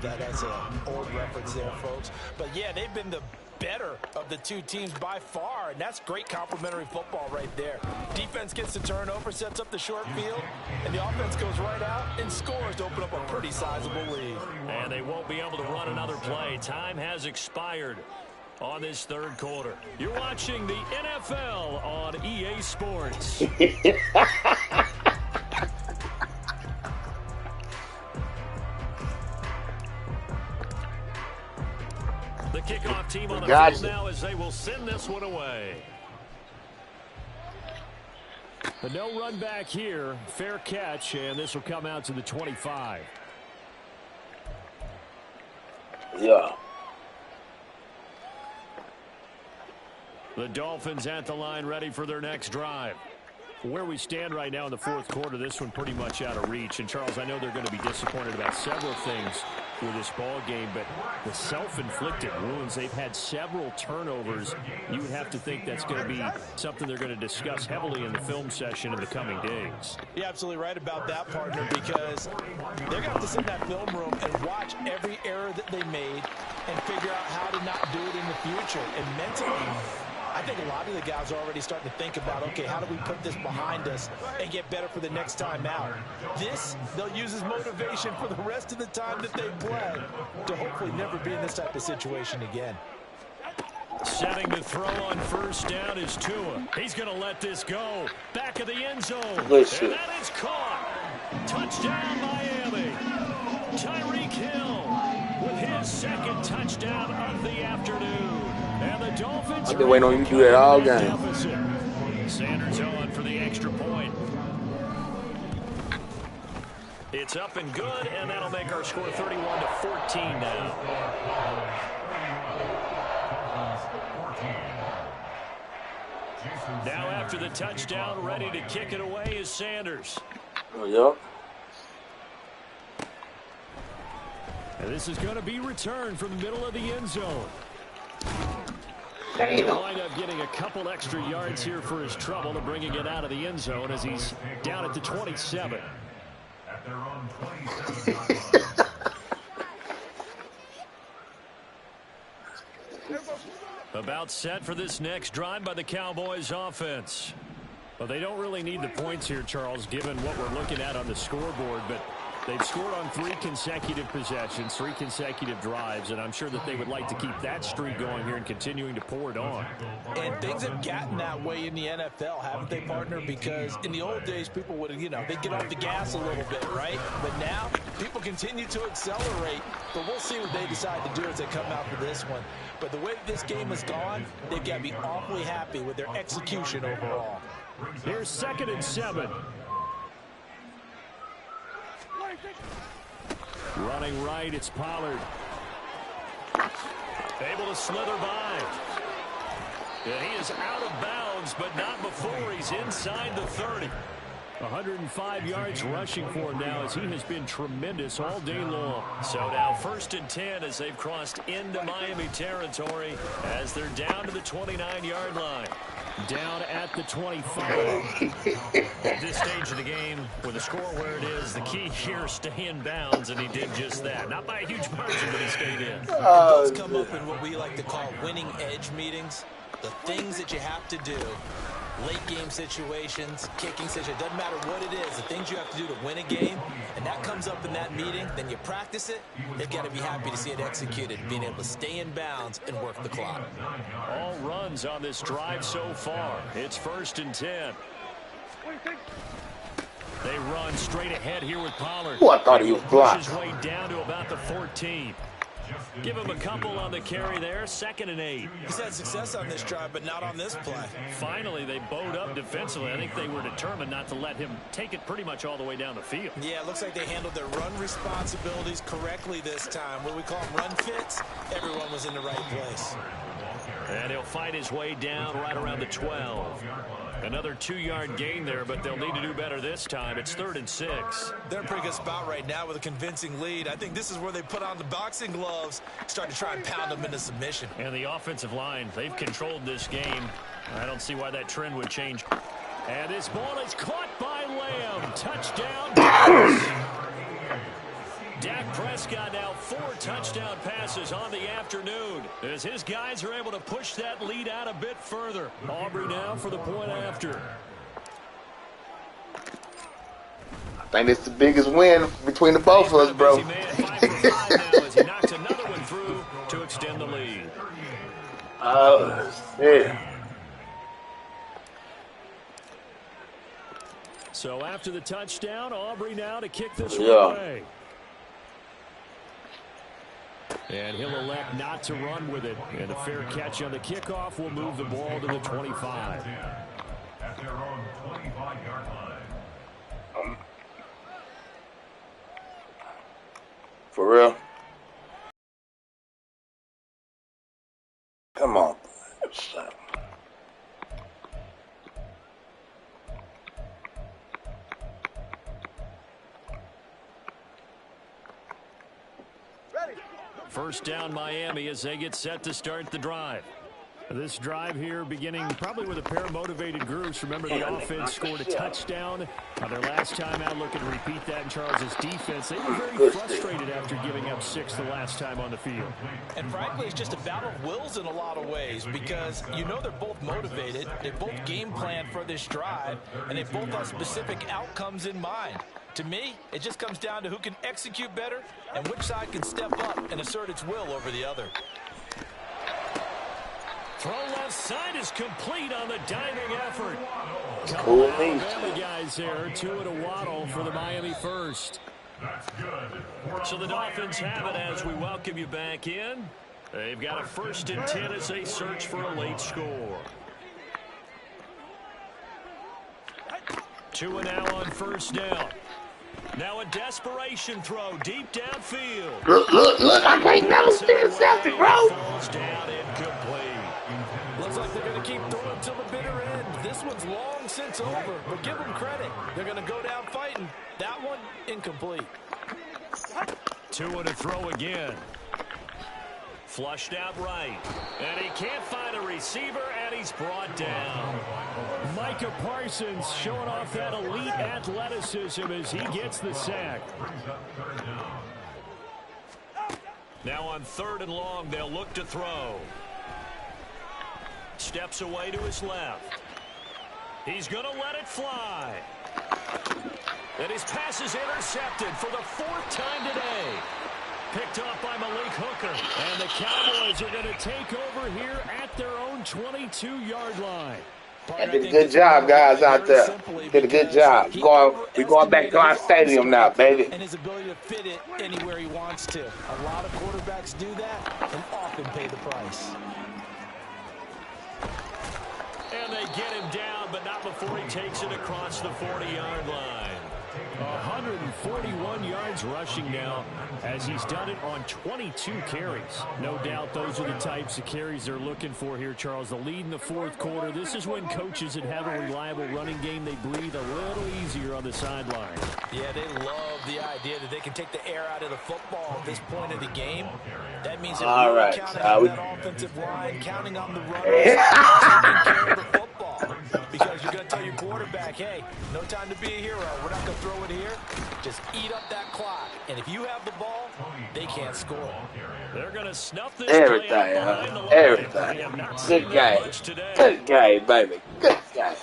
that as an old reference there, folks. But, yeah, they've been the better of the two teams by far, and that's great complementary football right there. Defense gets the turnover, sets up the short field, and the offense goes right out and scores to open up a pretty sizable lead. And they won't be able to run another play. Time has expired on this third quarter. You're watching the NFL on EA Sports. The kickoff team on the field now as they will send this one away. But no run back here. Fair catch, and this will come out to the 25. Yeah. The Dolphins at the line ready for their next drive. Where we stand right now in the fourth quarter, this one pretty much out of reach. And, Charles, I know they're going to be disappointed about several things with this ball game, but the self-inflicted wounds, they've had several turnovers. You would have to think that's going to be something they're going to discuss heavily in the film session in the coming days. You're absolutely right about that, partner, because they're going to have to sit in that film room and watch every error that they made and figure out how to not do it in the future. And mentally, I think a lot of the guys are already starting to think about, okay, how do we put this behind us and get better for the next time out? This, they'll use as motivation for the rest of the time that they play to hopefully never be in this type of situation again. Setting the throw on first down is Tua. He's going to let this go. Back of the end zone. Listen. And that is caught. Touchdown, Miami. Tyreek Hill with his second touchdown of the afternoon. And the Dolphins I've been waiting on you to do that all game. Sanders on for the extra point. It's up and good, and that'll make our score 31-14 now. Now after the touchdown, ready to kick it away is Sanders. Oh, yep. And this is going to be returned from the middle of the end zone. Damn. He'll wind up getting a couple extra yards here for his trouble and bringing it out of the end zone as he's down at the 27. About set for this next drive by the Cowboys offense. Well, they don't really need the points here, Charles, given what we're looking at on the scoreboard, but they've scored on 3 consecutive possessions, 3 consecutive drives, and I'm sure that they would like to keep that streak going here and continuing to pour it on. And things have gotten that way in the NFL, haven't they, partner? Because in the old days, people would, they'd get off the gas a little bit, right? But now, people continue to accelerate, but we'll see what they decide to do as they come out for this one. But the way this game has gone, they've got to be awfully happy with their execution overall. Here's 2nd and 7. Running right, it's Pollard. Able to slither by. And he is out of bounds, but not before he's inside the 30. 105 yards rushing for him now as he has been tremendous all day long. So now 1st and 10 as they've crossed into Miami territory as they're down to the 29-yard line. Down at the 25. At this stage of the game, with the score where it is, the key here is stay in bounds, and he did just that. Not by a huge margin, but he stayed in. Those come up in what we like to call winning edge meetings. The things that you have to do, late game situations, kicking situations, doesn't matter what it is, the things you have to do to win a game, and that comes up in that meeting, then you practice it, they've got to be happy to see it executed, being able to stay in bounds and work the clock. All runs on this drive so far. It's 1st and 10. They run straight ahead here with Pollard. Oh, I thought he was blocked. Pushes way down to about the 14. Give him a couple on the carry there. 2nd and 8. He's had success on this drive, but not on this play. Finally, they bowed up defensively. I think they were determined not to let him take it pretty much all the way down the field. Yeah, it looks like they handled their run responsibilities correctly this time. What do we call them, run fits? Everyone was in the right place. And he'll fight his way down right around the 12. Another 2-yard gain there, but they'll need to do better this time. It's 3rd and 6. They're in a pretty good spot right now with a convincing lead. I think this is where they put on the boxing gloves, start to try and pound them into submission. And the offensive line, they've controlled this game. I don't see why that trend would change. And this ball is caught by Lamb. Touchdown. Dak Prescott now 4 touchdown passes on the afternoon as his guys are able to push that lead out a bit further. Aubrey now for the point after. I think it's the biggest win between the both of us, bro. Busy man, 5 for 5 now as he knocks another one through to extend the lead. Oh, shit. So after the touchdown, Aubrey now to kick this one away. And he'll elect not to run with it. And a fair catch on the kickoff will move the ball to the 25. At their own 25-yard line. For real? Come on. First down Miami as they get set to start the drive. This drive here beginning probably with a pair of motivated groups. Remember, the offense scored a touchdown on their last time out. Looking to repeat that in Charles's defense. They were very frustrated after giving up 6 the last time on the field. And frankly, it's just a battle of wills in a lot of ways because you know they're both motivated. They both game plan for this drive, and they both have specific outcomes in mind. To me, it just comes down to who can execute better and which side can step up and assert its will over the other. Throw left side is complete on the diving effort. Cool. Alabama guys there, 2 and a waddle for the Miami first. That's good. So the Dolphins have it as we welcome you back in. They've got a 1st and 10 as they search for a late score. 2 and now on first down. Now a desperation throw deep downfield. Look, I can't never see intercepted, bro. Falls down incomplete. Looks like they're going to keep throwing till the bitter end. This one's long since over, but give them credit. They're going to go down fighting. That one, incomplete. 2 and a throw again. Flushed out right. And he can't find a receiver, and he's brought down. Micah Parsons showing off that elite athleticism as he gets the sack. Now on 3rd and long, they'll look to throw. Steps away to his left. He's going to let it fly. And his pass is intercepted for the 4th time today. Picked off by Malik Hooker. And the Cowboys are going to take over here at their own 22-yard line. And did a good job, guys, out there. Did a good job. We're going back to our stadium now, baby. And his ability to fit it anywhere he wants to. A lot of quarterbacks do that and often pay the price. And they get him down, but not before he takes it across the 40-yard line. 141 yards rushing now as he's done it on 22 carries. No doubt those are the types of carries they're looking for here, Charles. The lead in the 4th quarter. This is when coaches that have a reliable running game, they breathe a little easier on the sideline. Yeah, they love the idea that they can take the air out of the football at this point of the game. That means they're really counting on that offensive line, counting on the runners, taking care of the football. Because you're going to tell your quarterback, hey, no time to be a hero. We're not going to throw it here. Just eat up that clock. And if you have the ball, they can't score. They're going to snuff this Everything, play out behind the line. Everything. Good game. Good game, baby. Good game.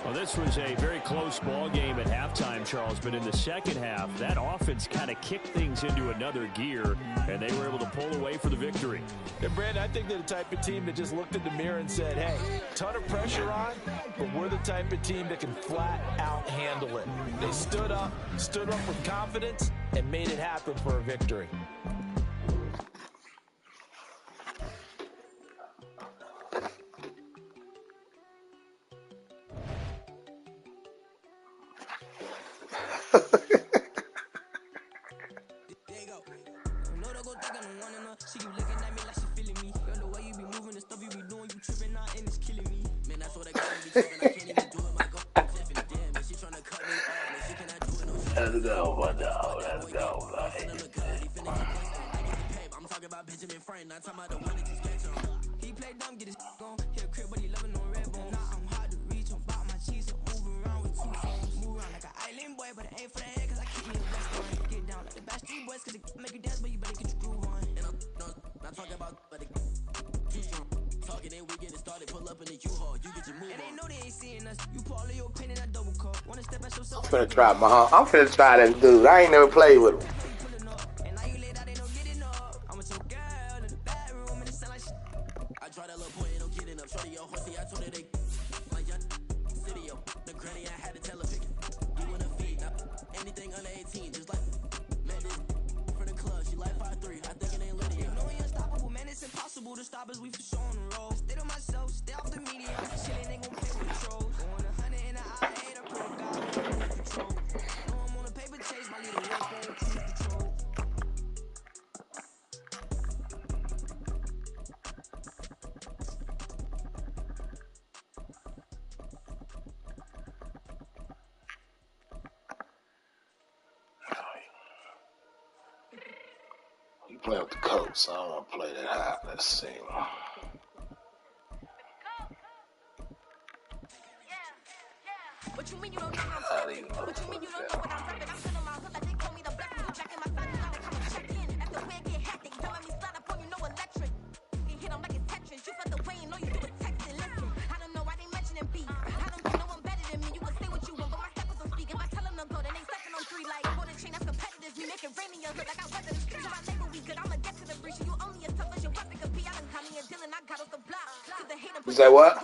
Well, this was a very close ball game at halftime, Charles, but in the second half, that offense kind of kicked things into another gear, and they were able to pull away for the victory. And, Brandon, I think they're the type of team that just looked in the mirror and said, hey, ton of pressure on, but we're the type of team that can flat out handle it. They stood up with confidence, and made it happen for a victory. Let's go, my dog. Let's go, buddy. I'm talking about Benjamin Frank, not talking about the one that just catch him. He played dumb, get his on. He a crib, but he loving on red bone. Now I'm hard to reach, I'm about my cheese, I move around with 2 phones. Move around like an island boy, but it ain't for the head, cause I keep me a vest on. Get down like the Backstreet Boys. parking and we get it started. Pull up in the U-Haul, you get your move on. And they know they ain't seeing us. You pull all of your pen in that double cup. Wanna step at yourself? I'm finna try I'm finna try that dude. I ain't never played with him. And now you laid out, they don't get enough. I'm with your girl in the bedroom and it sound like shit. I tried that little boy, ain't no getting up. Shorty, your horsey, I told her they like young city, yo. The granny, I had to tell her pick. You wanna feed anything under 18, just like man, this for the club. She like 5'3". I think it ain't Lydia. You know we unstoppable, man. It's impossible to stop us. We for sure on the road. Stay to myself, stay off the media. Chillin', ain't gon' play with the trolls. Going 100 in the eye, hate. I pray to God we don't lose control. Know I'm on a paper chase, my leader work on cruise control. You playing with the coach, so I don't want to play that high. Let's see. What you mean you don't know what I'm saying? What you mean you don't know what I'm rapping? I'm feeling my hood like they told me to black me. You jacking my son, you gotta come and check in. After the way it get hectic, don't let me slide up on you, no electric. You hit them like it's Tetris. You felt the way, you know you do it texting. Listen, I don't know why they mentioning beef. I don't think no one better than me. You can say what you want, but my steppers don't speak. If I tell them to go, then they stepping on 3 like golden chain. That's competitive. Me make it rain in your hood like I weather the streets. My neighbor we good. I'ma get to the breach. You only as tough as your weapon could be. I done caught me and Dylan. I got off the block. To the hate You say what?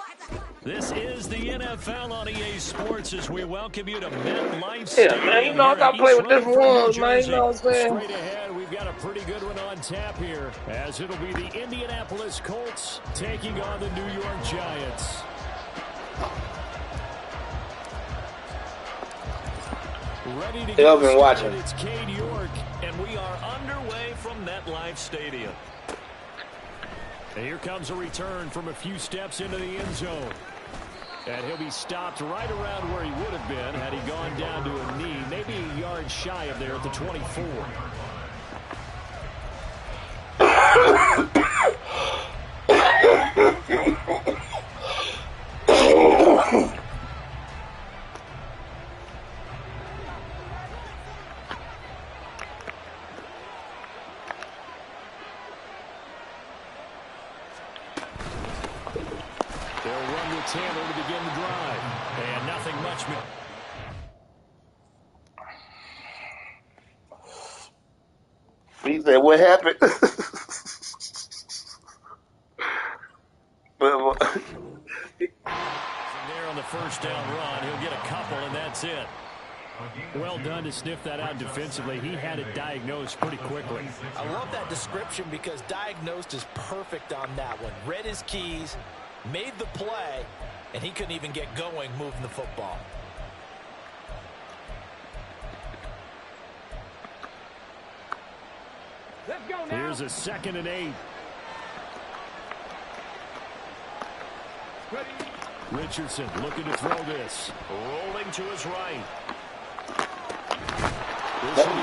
This is the NFL on EA Sports as we welcome you to MetLife Stadium. Yeah, man, you know I gotta play with different ones, man. You know what I'm saying? Straight ahead, we've got a pretty good one on tap here, as it'll be the Indianapolis Colts taking on the New York Giants. Ready to go. Been watching. It's Cade York, and we are underway from MetLife Stadium. And here comes a return from a few steps into the end zone. And he'll be stopped right around where he would have been had he gone down to a knee, maybe a yard shy of there at the 24. They'll run with Tanner to begin the drive. And nothing much. He said, what happened? There on the first down run, he'll get a couple, and that's it. Well done to sniff that out defensively. He had it diagnosed pretty quickly. I love that description because diagnosed is perfect on that one. Read his keys, made the play, and he couldn't even get going moving the football. Let's go now. Here's a 2nd and 8. Richardson looking to throw this. Rolling to his right.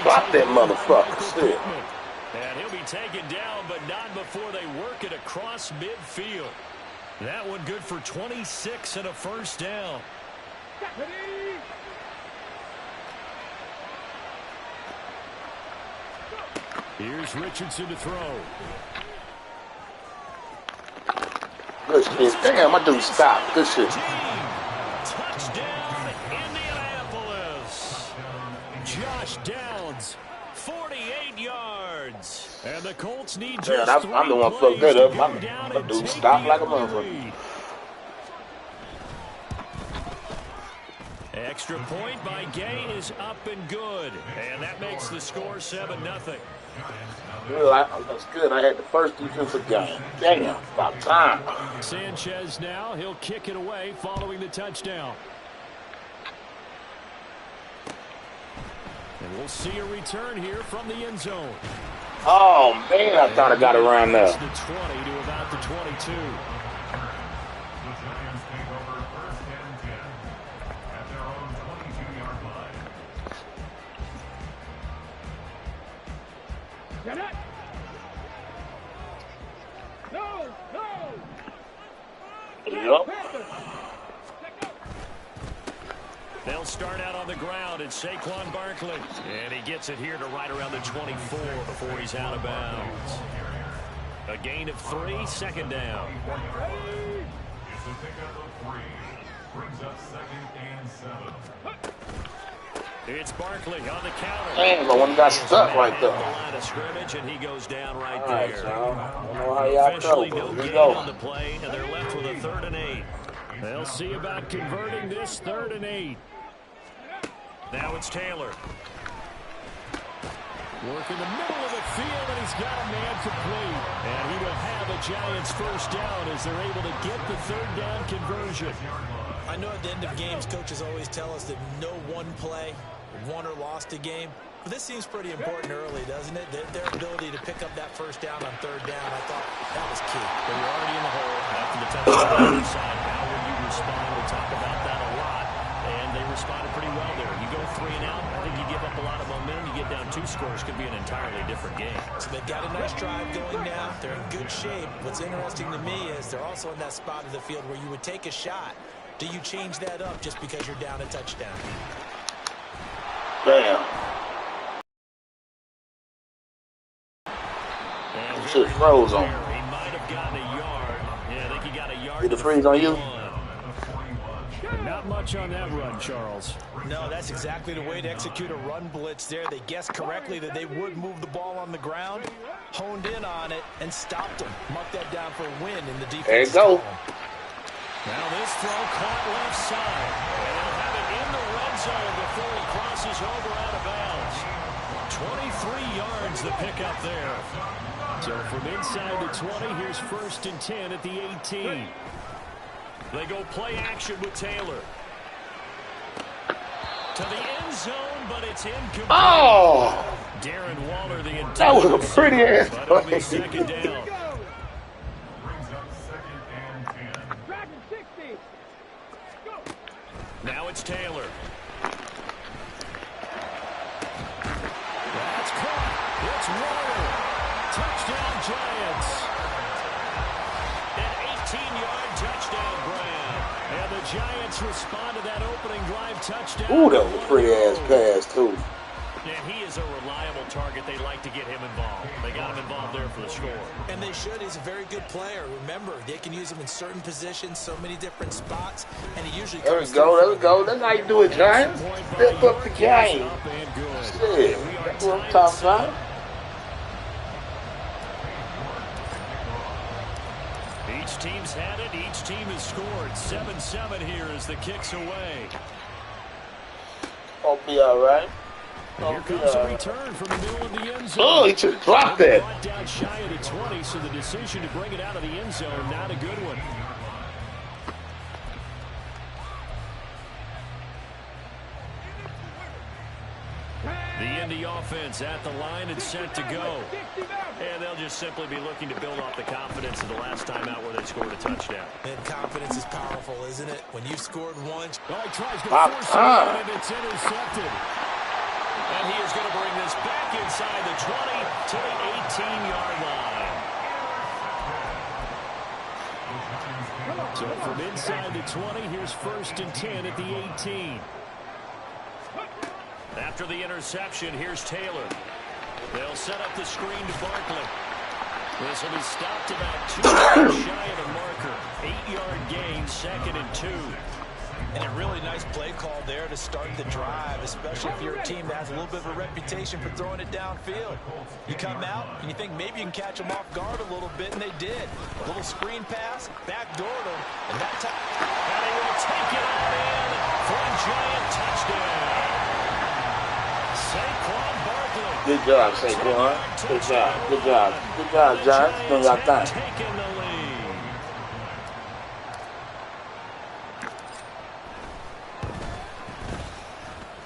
Block that motherfucker. Shit. And he'll be taken down, but not before they work it across midfield. That one good for 26 and a first down. Here's Richardson to throw. Good shit. Damn, my dude stopped. Good shit. Touchdown, Indianapolis. Josh Downs, 48 yards. And the Colts need just I'm the one who fucked that up. My dude stopped like a motherfucker. Extra point by Gay is up and good. And that makes the score 7-0. That's good. I had the first defensive game. Damn, about time. Sanchez now, he'll kick it away following the touchdown. And we'll see a return here from the end zone. Oh, man, I thought I got around there. The 20 to about the 22. The Giants take over 1st and 10 at their own 22-yard line. Get it! No! Yep. They'll start out on the ground at Saquon Barkley. And he gets it here to right around the 24 before he's out of bounds. A gain of 3, second down. It's a pickup of 3. Brings up 2nd and 7. It's Barkley on the counter. Damn, but one got stuck right there. The line of scrimmage, and he goes down right All right, there. y'all. I don't know how y'all Officially go, no but let's gain go. on the play, and they're left with a 3rd and 8. They'll see about converting this 3rd and 8. Now it's Taylor. Work in the middle of the field, and he's got a man complete. And he will have a Giants first down as they're able to get the 3rd down conversion. I know at the end of games, coaches always tell us that no one play won or lost a game. But this seems pretty important early, doesn't it? Their ability to pick up that first down on 3rd down, I thought that was key. They were already in the hole after the touchdown on the other side. How will you respond? We'll talk about that a lot. And they responded pretty well there. You go 3 and out, I think you give up a lot of momentum. You get down 2 scores, could be an entirely different game. So they've got a nice drive going now. They're in good shape. What's interesting to me is they're also in that spot of the field where you would take a shot. Do you change that up just because you're down a touchdown? Damn. And Shit froze on. he might have gotten a yard. Yeah, I think he got a yard. Did it freeze on you? Not much on that run, Charles. No, that's exactly the way to execute a run blitz there. They guessed correctly that they would move the ball on the ground, honed in on it, and stopped them. Marked that down for a win in the defense. There you go. Now this throw caught left side. And he'll have it in the red zone before he crosses over out of bounds. 23 yards the pickup there. So from inside the 20, here's 1st and 10 at the 18. They go play action with Taylor. To the end zone, but it's incomplete. Oh! Darren Waller, the intended. That was a pretty ass But it'll be play. 2nd down. Brings up 2nd and 10. Now it's Taylor. That's caught. It's Waller. Touchdown Giants. An 18-yard touchdown grab. And the Giants respond to that opening drive touchdown. Ooh, that was a pretty ass pass, too. And he is a reliable target. They like to get him involved. They got him involved there for the score. And they should. He's a very good player. Remember, they can use him in certain positions, so many different spots, and he usually There we comes go, there we through. go. That's how you do it, Giants. Step up the game. Up and good. Shit, that's what I'm talking about. Each team's had it. Each team has scored. 7-7 here as the kick's away. Gonna be all right. Here comes a return from the middle of the end zone. Oh, he just dropped that. Brought down shy of the 20, so the decision to bring it out of the end zone, not a good one. The Indy offense at the line and set to go. And they'll just simply be looking to build off the confidence of the last time out where they scored a touchdown. And confidence is powerful, isn't it? When you've scored once. Oh, he tries to Pop force it time. out, and it's intercepted. And he is going to bring this back inside the 20 to the 18-yard line. So from inside the 20, here's 1st and 10 at the 18. After the interception, here's Taylor. They'll set up the screen to Barkley. This will be stopped about 2 yards shy of the marker. 8-yard gain, 2nd and 2. And a really nice play call there to start the drive, especially if you're a team that has a little bit of a reputation for throwing it downfield. You come out and you think maybe you can catch them off guard a little bit, and they did. A little screen pass, backdoored them, and that time. And he will take it all in for a Giant touchdown. Saquon Barkley. Good job, Saquon. Good job. Good job. Good job, Giants. Doing your thing. Taking the lead.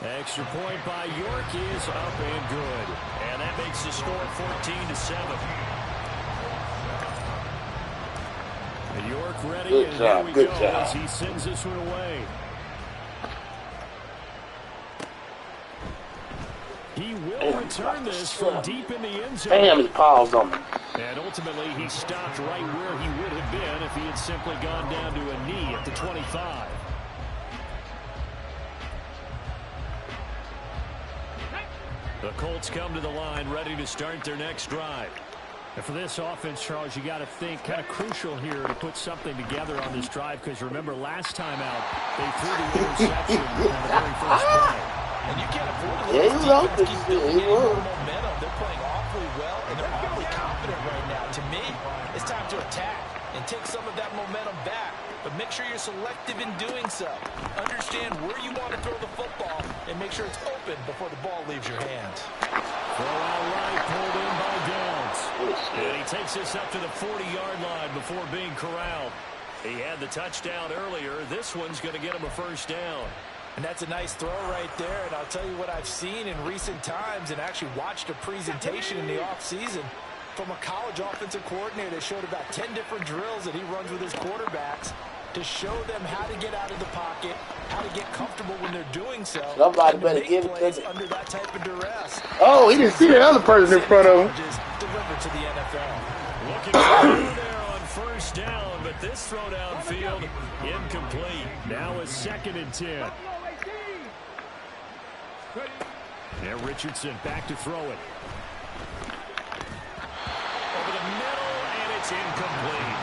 Extra point by York is up and good. And that makes the score 14-7. And York ready. Good and job, here we good go job. as he sends this one away. He will return this from deep in the end zone. Damn, he paused on me. And ultimately, he stopped right where he would have been if he had simply gone down to a knee at the 25. The Colts come to the line ready to start their next drive. And for this offense, Charles, you got to think kind of crucial here to put something together on this drive because remember last time out they threw the interception on the very first play. And you can't afford to let this defense keep building any more momentum. They're playing awfully well, and they're awfully confident right now. To me, it's time to attack and take some of that momentum back. But make sure you're selective in doing so. Understand where you want to throw the football and make sure it's open before the ball leaves your hands. Throw out right, pulled in by Downs. And he takes this up to the 40-yard line before being corralled. He had the touchdown earlier. This one's going to get him a first down. And that's a nice throw right there. And I'll tell you what I've seen in recent times and actually watched a presentation in the offseason from a college offensive coordinator that showed about 10 different drills that he runs with his quarterbacks to show them how to get out of the pocket, how to get comfortable when they're doing so. Somebody better give it to me. Under that type of duress. Oh, he didn't see that other person in front of him. Delivered to the NFL. Looking for there on first down, but this throw downfield incomplete. Now a 2nd and 10. And Richardson back to throw it. Over the middle, and it's incomplete.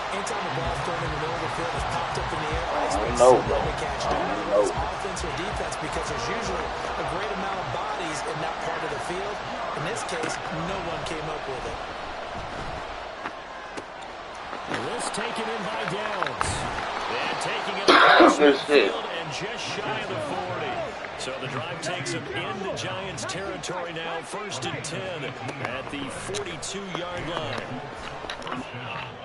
Anytime the ball's thrown in the middle of the field, it's popped up in the air. I expect someone to catch it. Whether it's offense or defense, because there's usually a great amount of bodies in that part of the field. In this case, no one came up with it. This taken in by Downs. And taking it across the field and just shy of the 40. So the drive takes him into Giants territory now, 1st and 10 at the 42-yard line.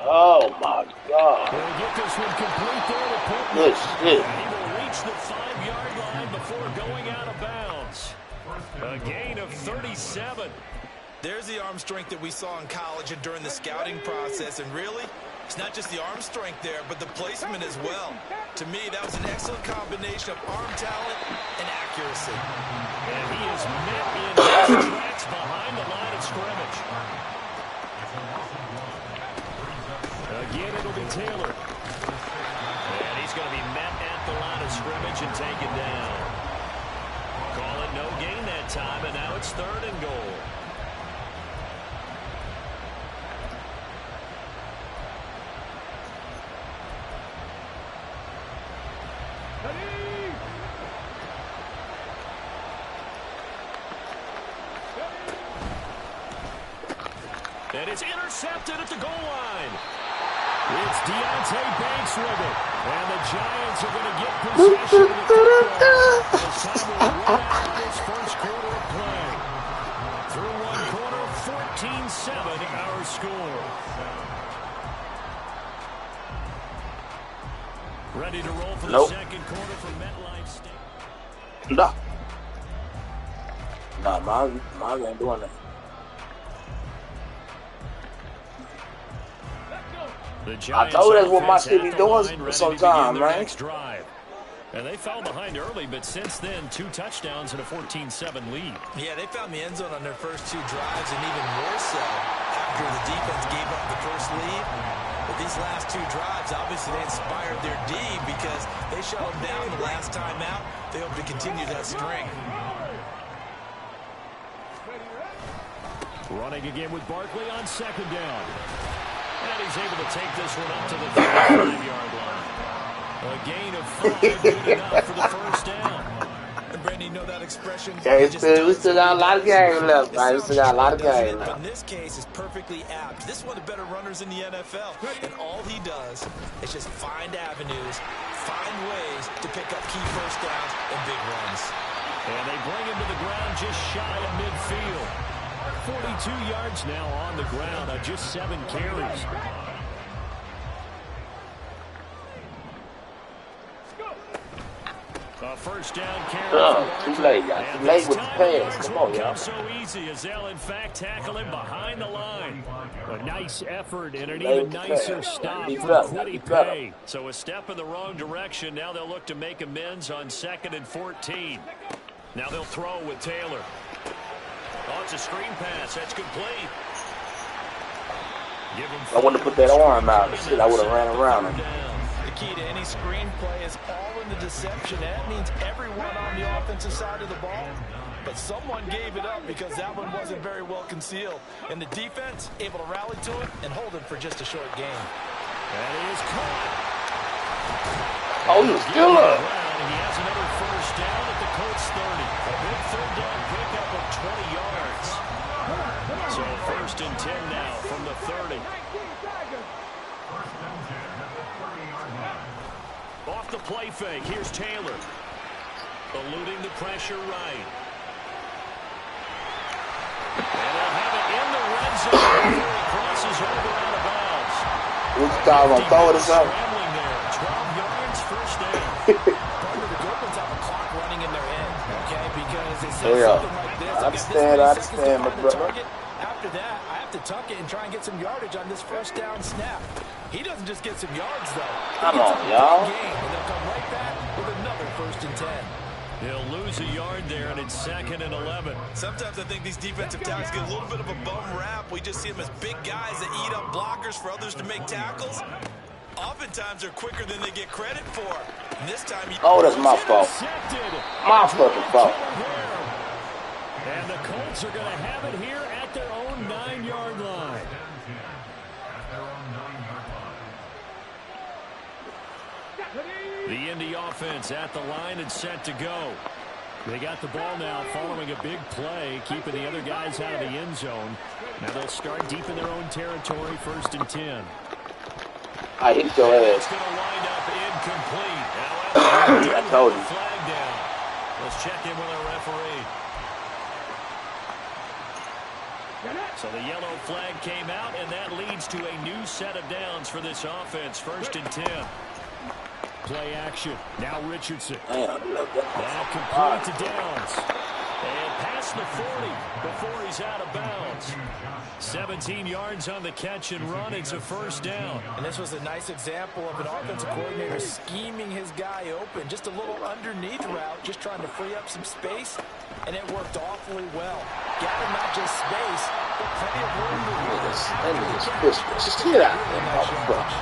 Oh, my God. We'll get this one complete there to Pittman. Good shit. He will reach the 5-yard line before going out of bounds. A gain of 37. There's the arm strength that we saw in college and during the scouting process. And really, it's not just the arm strength there, but the placement as well. To me, that was an excellent combination of arm talent and accuracy. And he is met in his tracks behind the line of scrimmage. Again, it'll be Taylor. And he's going to be met at the line of scrimmage and taken down. Call it no gain that time, and now it's 3rd and goal. And it's intercepted at the goal line. It's Deontay Banks with it. And the Giants are going to get possession of the football. As time will run out of this first quarter of play. Through one quarter, 14-7 our score. Ready to roll for the second quarter from MetLife Stadium. No. No, Miles ain't doing that. I told you that's what my city doing sometimes, man. And they fell behind early, but since then, 2 touchdowns and a 14-7 lead. Yeah, they found the end zone on their first 2 drives, and even more so after the defense gave up the first lead. But these last 2 drives, obviously, they inspired their D because they shut them down the last time out. They hope to continue that string. Running again with Barkley on 2nd down. And he's able to take this one up to the 35-yard line. A gain of 5, good enough for the first down. And Brandon, you know that expression? Yeah, we still got a lot of game left, man. We still got a lot of game left. But in this case, it's perfectly apt. This is one of the better runners in the NFL. And all he does is just find avenues, find ways to pick up key first downs and big runs. And they bring him to the ground just shy of midfield. 42 yards now on the ground on just 7 carries. A first down carry. Too late, guys. Too late with the pass. Come on, y'all. So easy as they'll, in fact, tackle him behind the line. A nice effort and an Late even nicer stop for Kwity Paye. So a step in the wrong direction. Now they'll look to make amends on 2nd and 14. Now they'll throw with Taylor. Oh, it's a screen pass. That's complete. I wouldn't have put that arm out. Shit, I would have ran around him. The key to any screenplay is all in the deception. That means everyone on the offensive side of the ball but someone gave it up because that one wasn't very well concealed. And the defense able to rally to it and hold it for just a short game. That is caught. Oh, he was still up. He has another first down at the Colts 30. A big third down pickup of 20 yards. So first and 10 now from the 30. Off the play fake, here's Taylor. Eluding the pressure right. And they'll have it in the red zone before he crosses over out of bounds. Who's gonna throw it or something? Scrambling there, 12 yards, first down. Partner, the Dolphins have a clock running in their head, okay? Because it says something like this. I understand, my brother. After that, I have to tuck it and try and get some yardage on this first down snap. He doesn't just get some yards, though. Come on, y'all. And they'll come right back with another first and 10. He'll lose a yard there, and it's 2nd and 11. Sometimes I think these defensive tackles get a little bit of a bum rap. We just see them as big guys that eat up blockers for others to make tackles. Oftentimes, they're quicker than they get credit for. And this time, Oh, that's my fault. My fucking fault. And the Colts are going to have it here at their own 9-yard line. The Indy offense at the line and set to go. They got the ball now following a big play, keeping the other guys out of the end zone. Now they'll start deep in their own territory, 1st and 10. I hit your ass. It's going to wind up incomplete. However, I told you. Flag down. Let's check in with our referee. So the yellow flag came out, and that leads to a new set of downs for this offense. 1st and 10. Play action. Now Richardson. Now complete to Downs. And past the 40 before he's out of bounds. 17 yards on the catch and run. It's a first down. And this was a nice example of an offensive coordinator scheming his guy open. Just a little underneath route, just trying to free up some space, and it worked awfully well. Got him not just space, but plenty of room to move. Just get out there,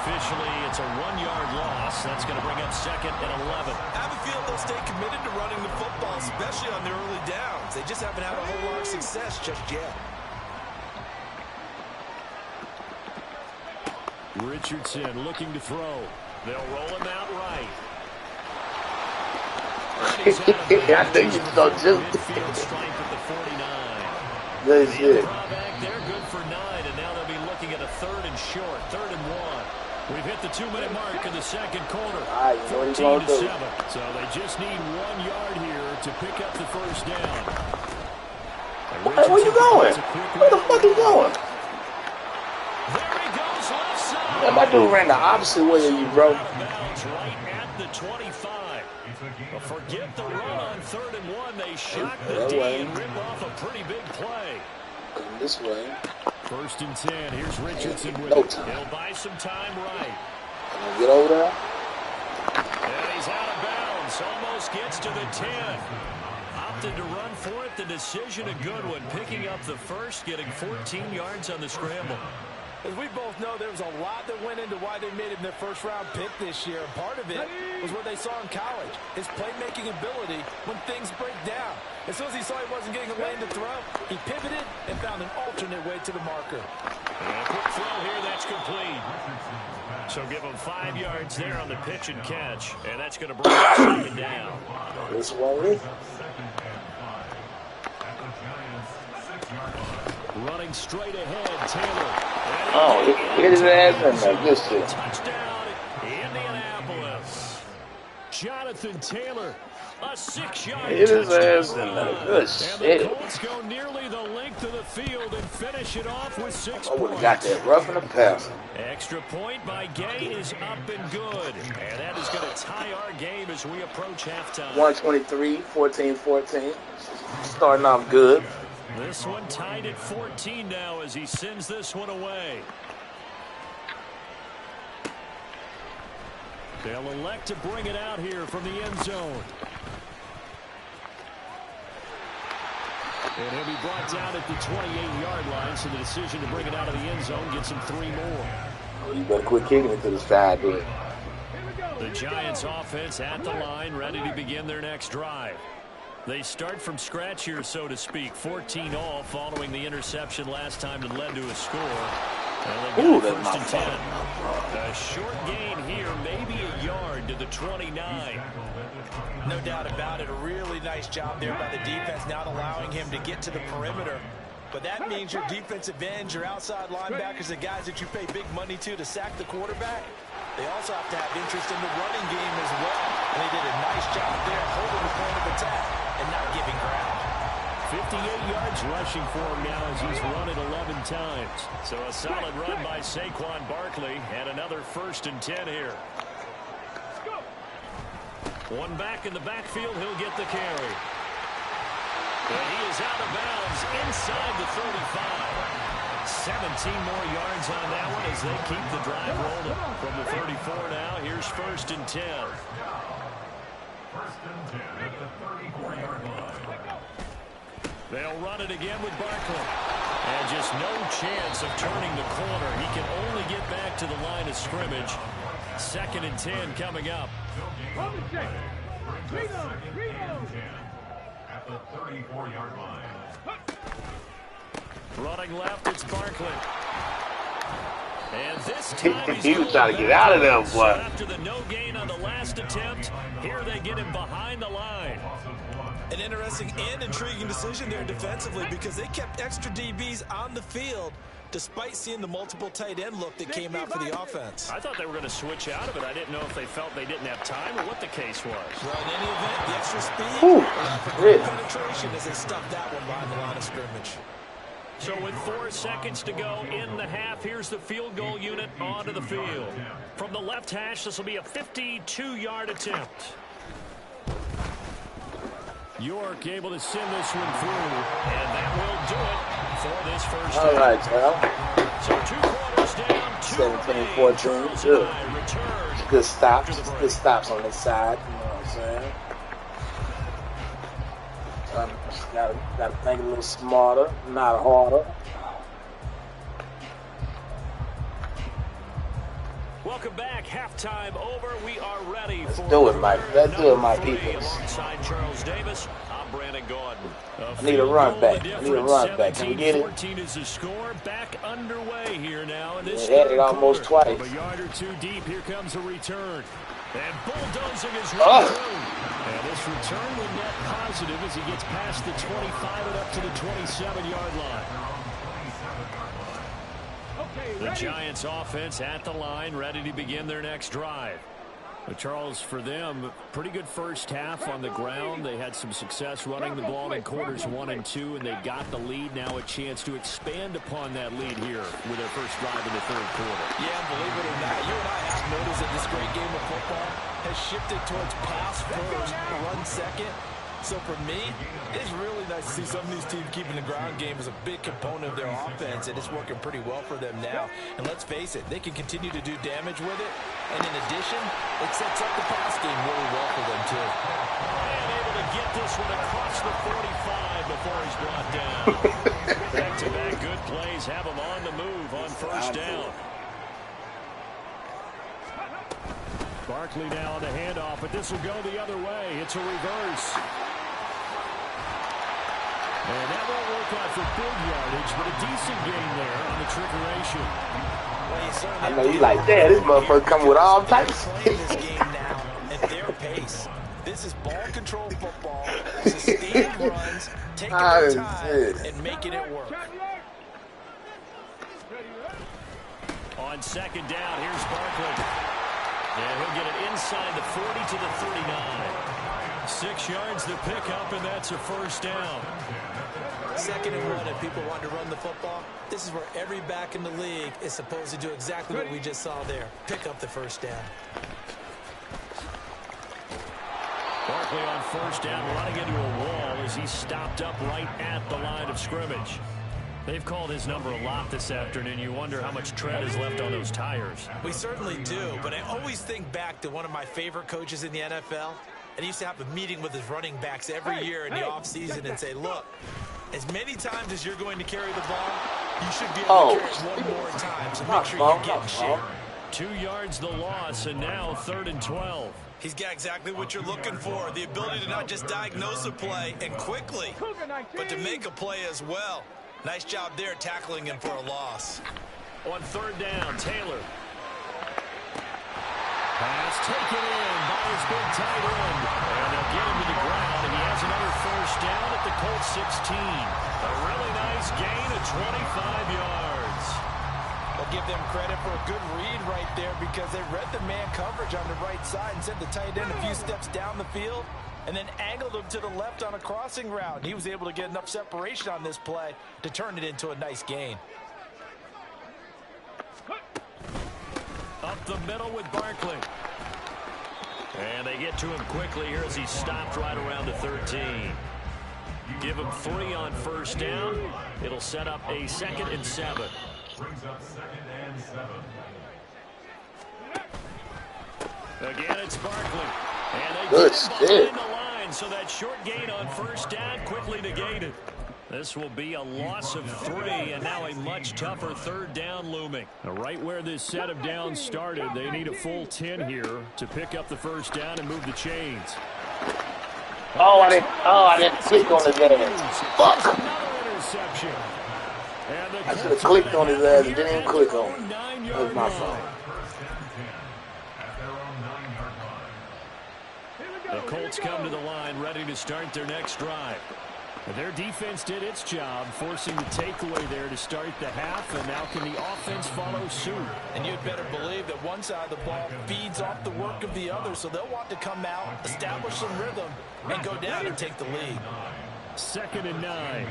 Officially, it's a 1-yard loss. That's going to bring up 2nd and 11. I have a feeling they'll stay committed to running the football, especially on their early downs. They just haven't had a whole lot of success just yet. Richardson looking to throw. They'll roll him out right. I think you know just Midfield strength at the 49. good shit. Back there, good for 9, and now they'll be looking at a 3rd and short, 3rd and 1. We've hit the 2-minute mark in the second quarter. 14-7. So they just need 1 yard here to pick up the first down. Where you going? Where the fuck you going? There he goes, left side. Man, my dude ran the opposite way of you, bro. Right at the 25. But forget the run on 3rd and 1. They shot the D and ripped off a pretty big play. Come this way. 1st and 10. Here's Richardson with No it. time. He'll buy some time right. Get over there. And he's out of bounds. Almost gets to the 10. Opted to run for it. The decision a good one. Picking up the first, getting 14 yards on the scramble. As we both know, there was a lot that went into why they made him their first-round pick this year. And part of it was what they saw in college, his playmaking ability when things break down. As soon as he saw he wasn't getting a lane to throw, he pivoted and found an alternate way to the marker. And a quick throw here, that's complete. So give him 5 yards there on the pitch and catch, and that's going to bring up 2nd down. This way. Running straight ahead, Taylor. Oh, hit his ass in there. Good shit. Touchdown, Indianapolis. Jonathan Taylor, a 6-yard Hit his touchdown ass in there. run. Good And the shit. Colts go nearly the length of the field and finish it off with 6 I would points. have got that rough in the pass. Extra point by Gay is up and good. And that is going to tie our game as we approach halftime. 123, 14-14. Starting off good. This one tied at 14 now as he sends this one away. They'll elect to bring it out here from the end zone. And he'll be brought down at the 28-yard line, so the decision to bring it out of the end zone gets him 3 more. Oh, you better quit kicking it to the side, dude. The Giants offense at the line, ready to begin their next drive. They start from scratch here, so to speak. 14 all following the interception last time that led to a score. Ooh, First that's and 10. A short gain here, maybe a yard to the 29. No doubt about it. A really nice job there by the defense, not allowing him to get to the perimeter. But that means your defensive ends, your outside linebackers, the guys that you pay big money to sack the quarterback, they also have to have interest in the running game as well. And they did a nice job there holding the point of attack and not giving ground. 58 yards rushing for him now as he's run it 11 times. So a solid run by Saquon Barkley and another 1st and 10 here. One back in the backfield, he'll get the carry. And he is out of bounds inside the 35. 17 more yards on that one as they keep the drive rolling. From the 34 now, here's 1st and 10. 1st and 10 at the 34-yard line. They'll run it again with Barkley. And just no chance of turning the corner. He can only get back to the line of scrimmage. 2nd and 10 coming up. At the 34-yard line. Running left, it's Barkley. And this time He was trying to get out of there, boy. So after the no gain on the last attempt, here they get him behind the line. An interesting and intriguing decision there defensively because they kept extra DBs on the field despite seeing the multiple tight end look that came out for the offense. I thought they were going to switch out of it. I didn't know if they felt they didn't have time or what the case was. Well, in any event, the extra speed Really? penetration as they stuffed that one behind the line of scrimmage. So with 4 seconds to go in the half, here's the field goal unit onto the field. From the left hash, this will be a 52-yard attempt. York able to send this one through, and that will do it for this first All right, Charles. So 2 quarters down, 17-14. Good. Good stops. Good stops on this side. You know what I'm saying? Got to think a little smarter, not harder. Welcome back. Halftime over. We are ready for do it, Mike. Let's do it, my people. Alongside Charles Davis, I'm Brandon Gordon. I need a run back. I need a run back. Can we get it? 14 is the score. Back underway here now in this had it almost twice. A yard or two deep. Here comes a return. And bulldozing is right through. And this return will net positive as he gets past the 25 and up to the 27-yard line. The Giants offense at the line, ready to begin their next drive. But Charles, for them, pretty good first half on the ground. They had some success running the ball in quarters 1 and 2, and they got the lead. Now a chance to expand upon that lead here with their first drive in the 3rd quarter. Yeah, believe it or not, you and I have noticed that this great game of football has shifted towards pass first, run second. So for me, it's really nice to see some of these teams keeping the ground game as a big component of their offense, and it's working pretty well for them now. And let's face it, they can continue to do damage with it. And in addition, it sets up the pass game really well for them, too. And able to get this one across the 45 before he's brought down. Back-to-back good plays have him on the move on first down. Barkley now on the handoff, but this will go the other way. It's a reverse. And that won't work out for big yardage, but a decent gain there on the trickeration. I know you like that. This motherfucker coming with all types. Playing this game now at their pace. This is ball control football. Sustained runs, taking their time, and making it work. On 2nd down, here's Barkley. And he'll get it inside the 40 to the 39. 6 yards to pick up, and that's a first down. 2nd and 1, if people want to run the football, this is where every back in the league is supposed to do exactly what we just saw there. Pick up the first down. Barkley on first down, running into a wall as he stopped up right at the line of scrimmage. They've called his number a lot this afternoon. You wonder how much tread is left on those tires. We certainly do, but I always think back to one of my favorite coaches in the NFL. And he used to have a meeting with his running backs every year in the offseason and say, look, as many times as you're going to carry the ball, you should be able to carry it one more time. So make sure you get in shape. 2 yards the loss, and now 3rd and 12. He's got exactly what you're looking for, the ability to not just diagnose a play and quickly, but to make a play as well. Nice job there tackling him for a loss. On third down, Taylor. Pass taken in by his big tight end. And they'll get him to the ground, and he has another first down at the Colts 16. A really nice gain of 25 yards. I'll give them credit for a good read right there because they read the man coverage on the right side and sent the tight end a few steps down the field and then angled him to the left on a crossing route. He was able to get enough separation on this play to turn it into a nice gain. Up the middle with Barkley. And they get to him quickly here as he stopped right around the 13. Give him 3 on first down. It'll set up a 2nd and 7. Brings up 2nd and 7. Again, it's Barkley. And they Good get him stick. behind the line, so that short gain on first down quickly negated. This will be a loss of 3, and now a much tougher 3rd down looming. Now, right where this set of downs started, they need a full 10 here to pick up the first down and move the chains. Oh, I didn't click on his ass. Fuck! Another interception. And I should have clicked on his ass and didn't even click on him. That was my fault. The Colts come to the line ready to start their next drive. Their defense did its job, forcing the takeaway there to start the half, and now can the offense follow suit? And you'd better believe that one side of the ball feeds off the work of the other, so they'll want to come out, establish some rhythm, and go down and take the lead. 2nd and 9.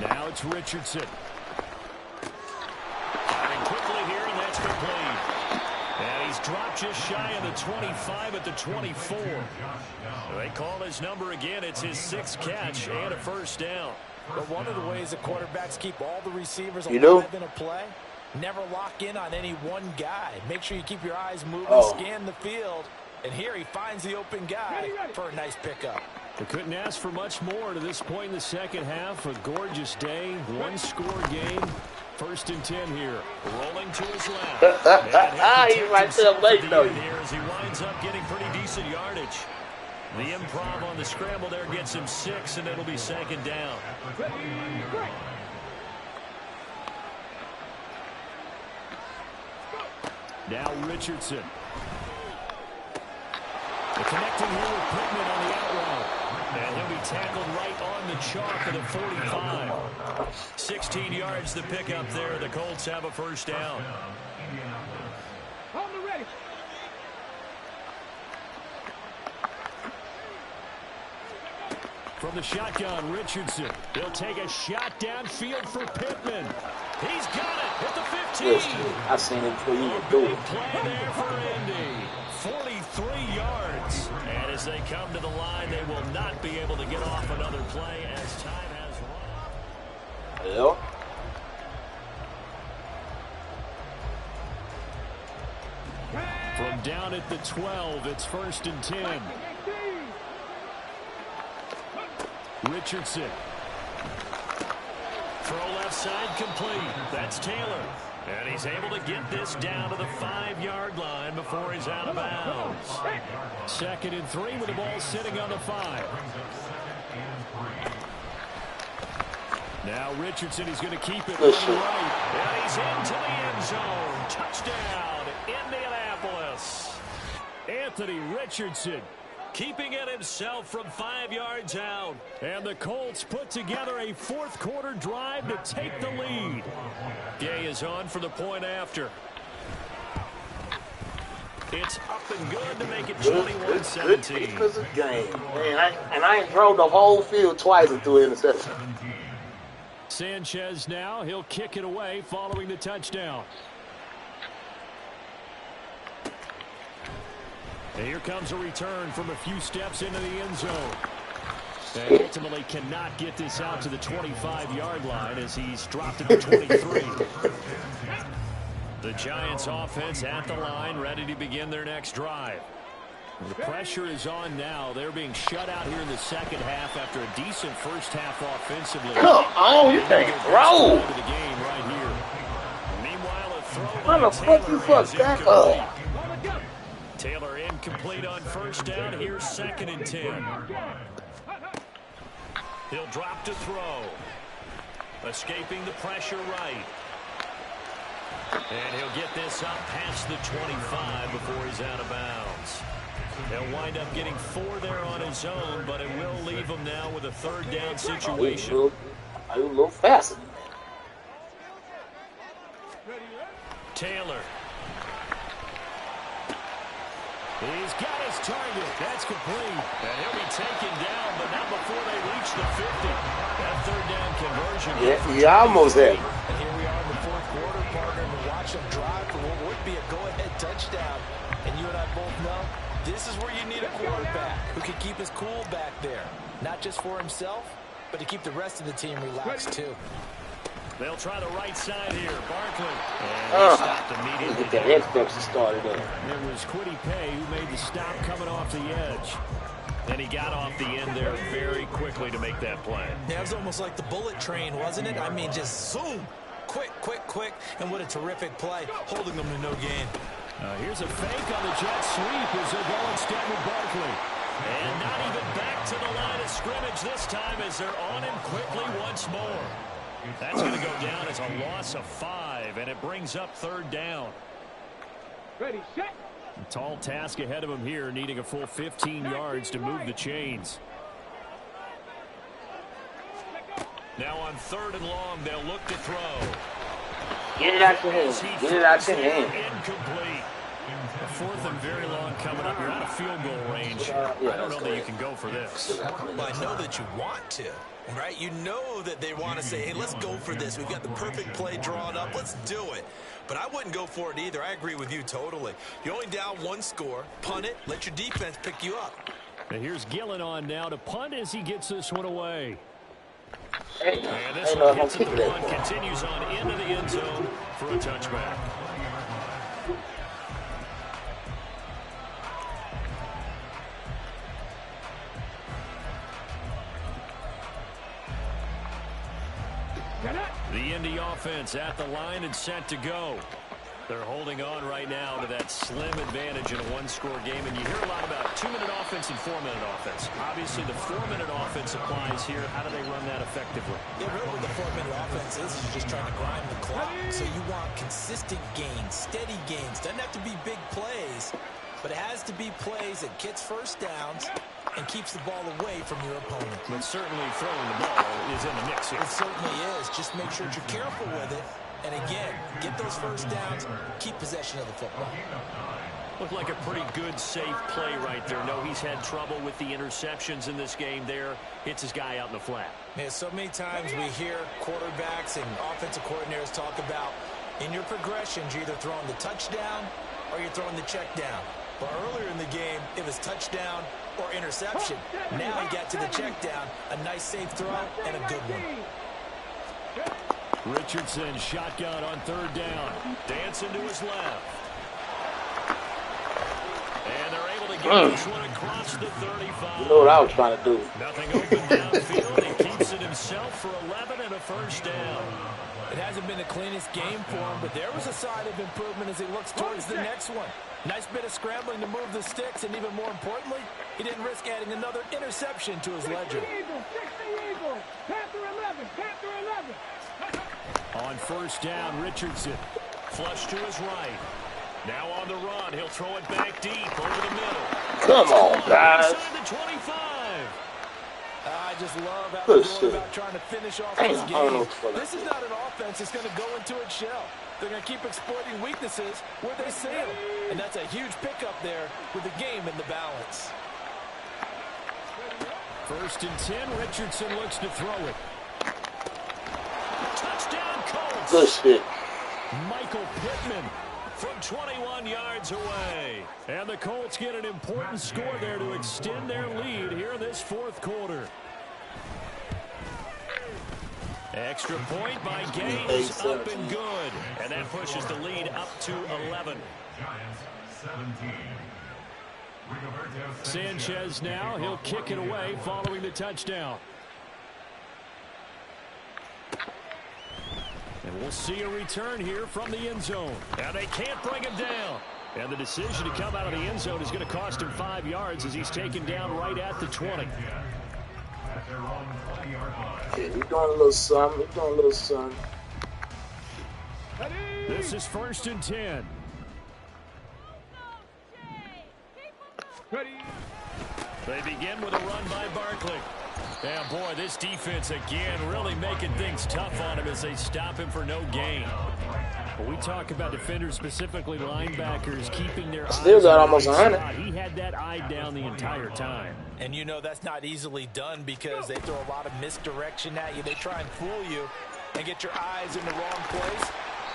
Now it's Richardson. Firing quickly here, and that's complete. And he's dropped just shy of the 25 at the 24. They call his number again. It's his 6th catch and a first down. But one of the ways that quarterbacks keep all the receivers You do? alive in a play, never lock in on any one guy. Make sure you keep your eyes moving, scan the field. And here he finds the open guy for a nice pickup. They couldn't ask for much more to this point in the second half. A gorgeous day, 1-score game. 1st and 10 here. Rolling to his left. He's right there late, though. Here as he winds up getting pretty decent yardage. The improv on the scramble there gets him 6, and it'll be 2nd down. Now Richardson. The connecting here with Pittman on the out route. And he'll be tackled right on the chalk of the 45. 16 yards the pickup there. The Colts have a first down. From the shotgun, Richardson. He'll take a shot downfield for Pittman. He's got it at the 15. I seen him before you A do big it. play there for Indy. 43 yards. And as they come to the line, they will not be able to get off another play as time has run. Yeah. From down at the 12, it's 1st and 10. Richardson. Throw left side complete. That's Taylor. And he's able to get this down to the 5-yard line before he's out of bounds. 2nd and 3 with the ball sitting on the 5. Now Richardson is going to keep it right. And he's into the end zone. Touchdown, Indianapolis. Anthony Richardson keeping it himself from 5 yards out. And the Colts put together a 4th quarter drive to take the lead. Gay is on for the point after. It's up and good to make it 21-17. Good defensive game. Man, I ain't drove the whole field twice and threw an interception. Sanchez now, he'll kick it away following the touchdown. And here comes a return from a few steps into the end zone. And ultimately cannot get this out to the 25-yard line as he's dropped it to 23. The Giants offense at the line, ready to begin their next drive. The pressure is on now. They're being shut out here in the second half after a decent first half offensively. Come on, you can't throw. The game right here. Meanwhile, a throw How the fuck you fuck that up? Taylor incomplete on first down. Here's 2nd and 10. He'll drop to throw. Escaping the pressure right. And he'll get this up past the 25 before he's out of bounds. He'll wind up getting 4 there on his own, but it will leave him now with a 3rd down situation. Are you a little faster? Taylor. He's got his target. That's complete. And he'll be taken down, but not before they reach the 50. That 3rd down conversion. Yeah, he almost had it. And here we are in the 4th quarter, partner, to watch them drive for what would be a go-ahead touchdown. And you and I both know this is where you need a quarterback who can keep his cool back there. Not just for himself, but to keep the rest of the team relaxed too. They'll try the right side here. Barkley. And he stopped immediately. Get that exception started there. It was Kwity Paye who made the stop coming off the edge. And he got off the end there very quickly to make that play. Yeah, it was almost like the bullet train, wasn't it? I mean, just zoom. Quick, quick, quick. And what a terrific play, holding them to no gain. Here's a fake on the jet sweep as they go instead with Barkley. And not even back to the line of scrimmage this time as they're on him quickly once more. That's going to go down as a loss of 5, and it brings up 3rd down. Ready, set. A tall task ahead of him here, needing a full 15 yards to move the chains. Now on 3rd and long, they'll look to throw. Get it out your hand. Get it out your hand. Incomplete. A 4th and very long coming up. You're out of field goal range. I don't know that you can go for this. Well, I know that you want to, right? You know that they want to say, hey, let's go for this. We've got the perfect play drawn up. Let's do it. But I wouldn't go for it either. I agree with you totally. You're only down 1 score. Punt it. Let your defense pick you up. And here's Gillen on now to punt as he gets this one away. Hey, And this one hits at the run, continues on into the end zone for a touchback. The Indy offense at the line and set to go. They're holding on right now to that slim advantage in a 1-score game. And you hear a lot about 2-minute offense and 4-minute offense. Obviously, the 4-minute offense applies here. How do they run that effectively? Yeah, really what the 4-minute offense is you're just trying to grind the clock. So you want consistent gains, steady gains. Doesn't have to be big plays, but it has to be plays that gets first downs and keeps the ball away from your opponent. But certainly throwing the ball is in the mix here. It certainly is. Just make sure that you're careful with it. And again, get those first downs, keep possession of the football. Looked like a pretty good, safe play right there. No, he's had trouble with the interceptions in this game there. Hits his guy out in the flat. Yeah, so many times we hear quarterbacks and offensive coordinators talk about in your progressions, you're either throwing the touchdown or you're throwing the check down. But earlier in the game, it was touchdown or interception. Now he got to the check down, a nice safe throw and a good one. Richardson shotgun on 3rd down. Dancing to his left. And they're able to get this one across the 35. You know what I was trying to do. Nothing open downfield. He keeps it himself for 11 and a first down. It hasn't been the cleanest game for him, but there was a sign of improvement as he looks towards the next one. Nice bit of scrambling to move the sticks, and even more importantly, he didn't risk adding another interception to his ledger. On first down, Richardson. Flush to his right. Now on the run. He'll throw it back deep over the middle. Come on, guys. Inside the 25. I just love how they're going about trying to finish off this game. This is not an offense that's going to go into its shell. They're going to keep exploiting weaknesses where they see them. And that's a huge pickup there with the game in the balance. 1st and 10. Richardson looks to throw it. Touchdown, Colts. Good shit. Michael Pittman from 21 yards away. And the Colts get an important score there to extend their lead here in this 4th quarter. Extra point by Gaines, up and good. And that pushes the lead up to 11. Sanchez now, he'll kick it away following the touchdown. And we'll see a return here from the end zone. Now they can't bring him down. And the decision to come out of the end zone is going to cost him 5 yards as he's taken down right at the 20. Yeah, he's doing a little something. This is 1st and 10. They begin with a run by Barkley. Yeah, boy, this defense again really making things tough on him as they stop him for no gain. When we talk about defenders, specifically linebackers, keeping their still eyes got on almost the 100. spot, he had that eye down the entire time. And you know that's not easily done because they throw a lot of misdirection at you. They try and fool you and get your eyes in the wrong place.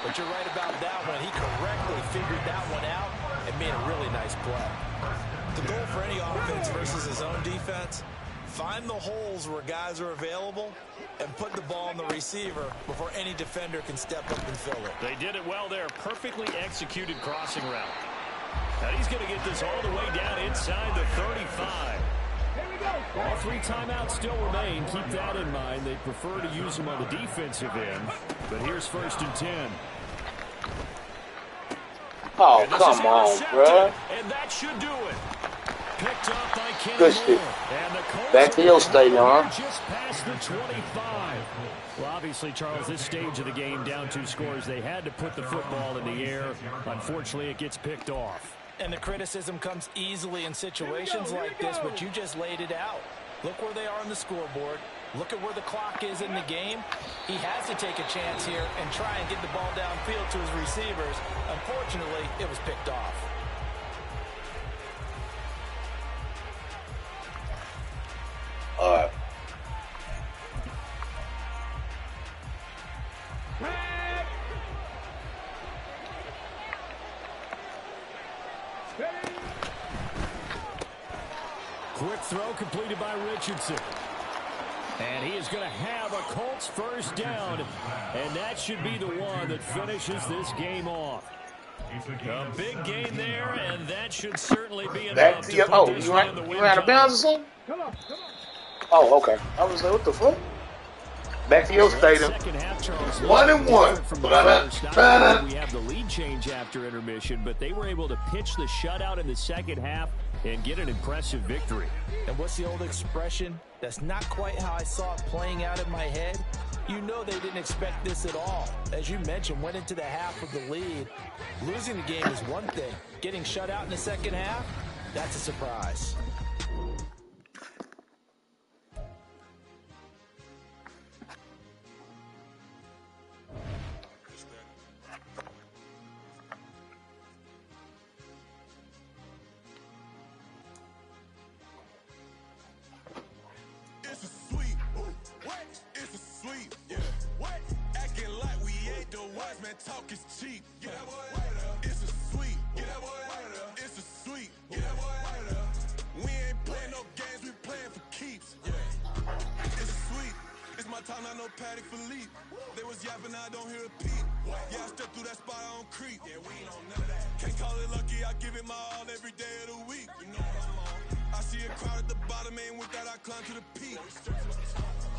But you're right about that one. He correctly figured that one out and made a really nice play. The goal for any offense versus his own defense, find the holes where guys are available and put the ball on the receiver before any defender can step up and fill it. They did it well there. Perfectly executed crossing route. Now he's going to get this all the way down inside the 35. All 3 timeouts still remain. Keep that in mind. They prefer to use them on the defensive end. But here's 1st and 10. Oh, come on, bro. And that should do it. Picked up by Kenny Good shit. And the Colts Back to your stadium, huh? just past the 25. Well, obviously, Charles, this stage of the game, down 2 scores, they had to put the football in the air. Unfortunately, it gets picked off. And the criticism comes easily in situations like this, but you just laid it out. Look where they are on the scoreboard. Look at where the clock is in the game. He has to take a chance here and try and get the ball downfield to his receivers. Unfortunately, it was picked off. All right. Quick throw completed by Richardson. And he is going to have a Colts 1st down. And that should be the one that finishes this game off. A big gain there, and that should certainly be enough to put this one in the win. You out of bounds or something? Oh, okay. I was like, what the fuck? Back to your stadium. 1-1. We have the lead change after intermission, but they were able to pitch the shutout in the second half and get an impressive victory. And what's the old expression? That's not quite how I saw it playing out in my head. You know they didn't expect this at all. As you mentioned, went into the half with the lead. Losing the game is one thing. Getting shut out in the second half, that's a surprise. Talk is cheap. Get that boy out of there. It's a sweet. Get that boy out of there. It's a sweet. Get that boy out of there. We ain't playing no games. We playing for keeps. Yeah. It's sweet. It's my time. I know Patty Philippe. They was yapping. I don't hear a peep. Yeah, I step through that spot. I don't creep. Yeah, we ain't on none of that. Can't call it lucky. I give it my all every day of the week. You know what I'm on. I see a crowd at the bottom. Ain't with that. I climb to the peak.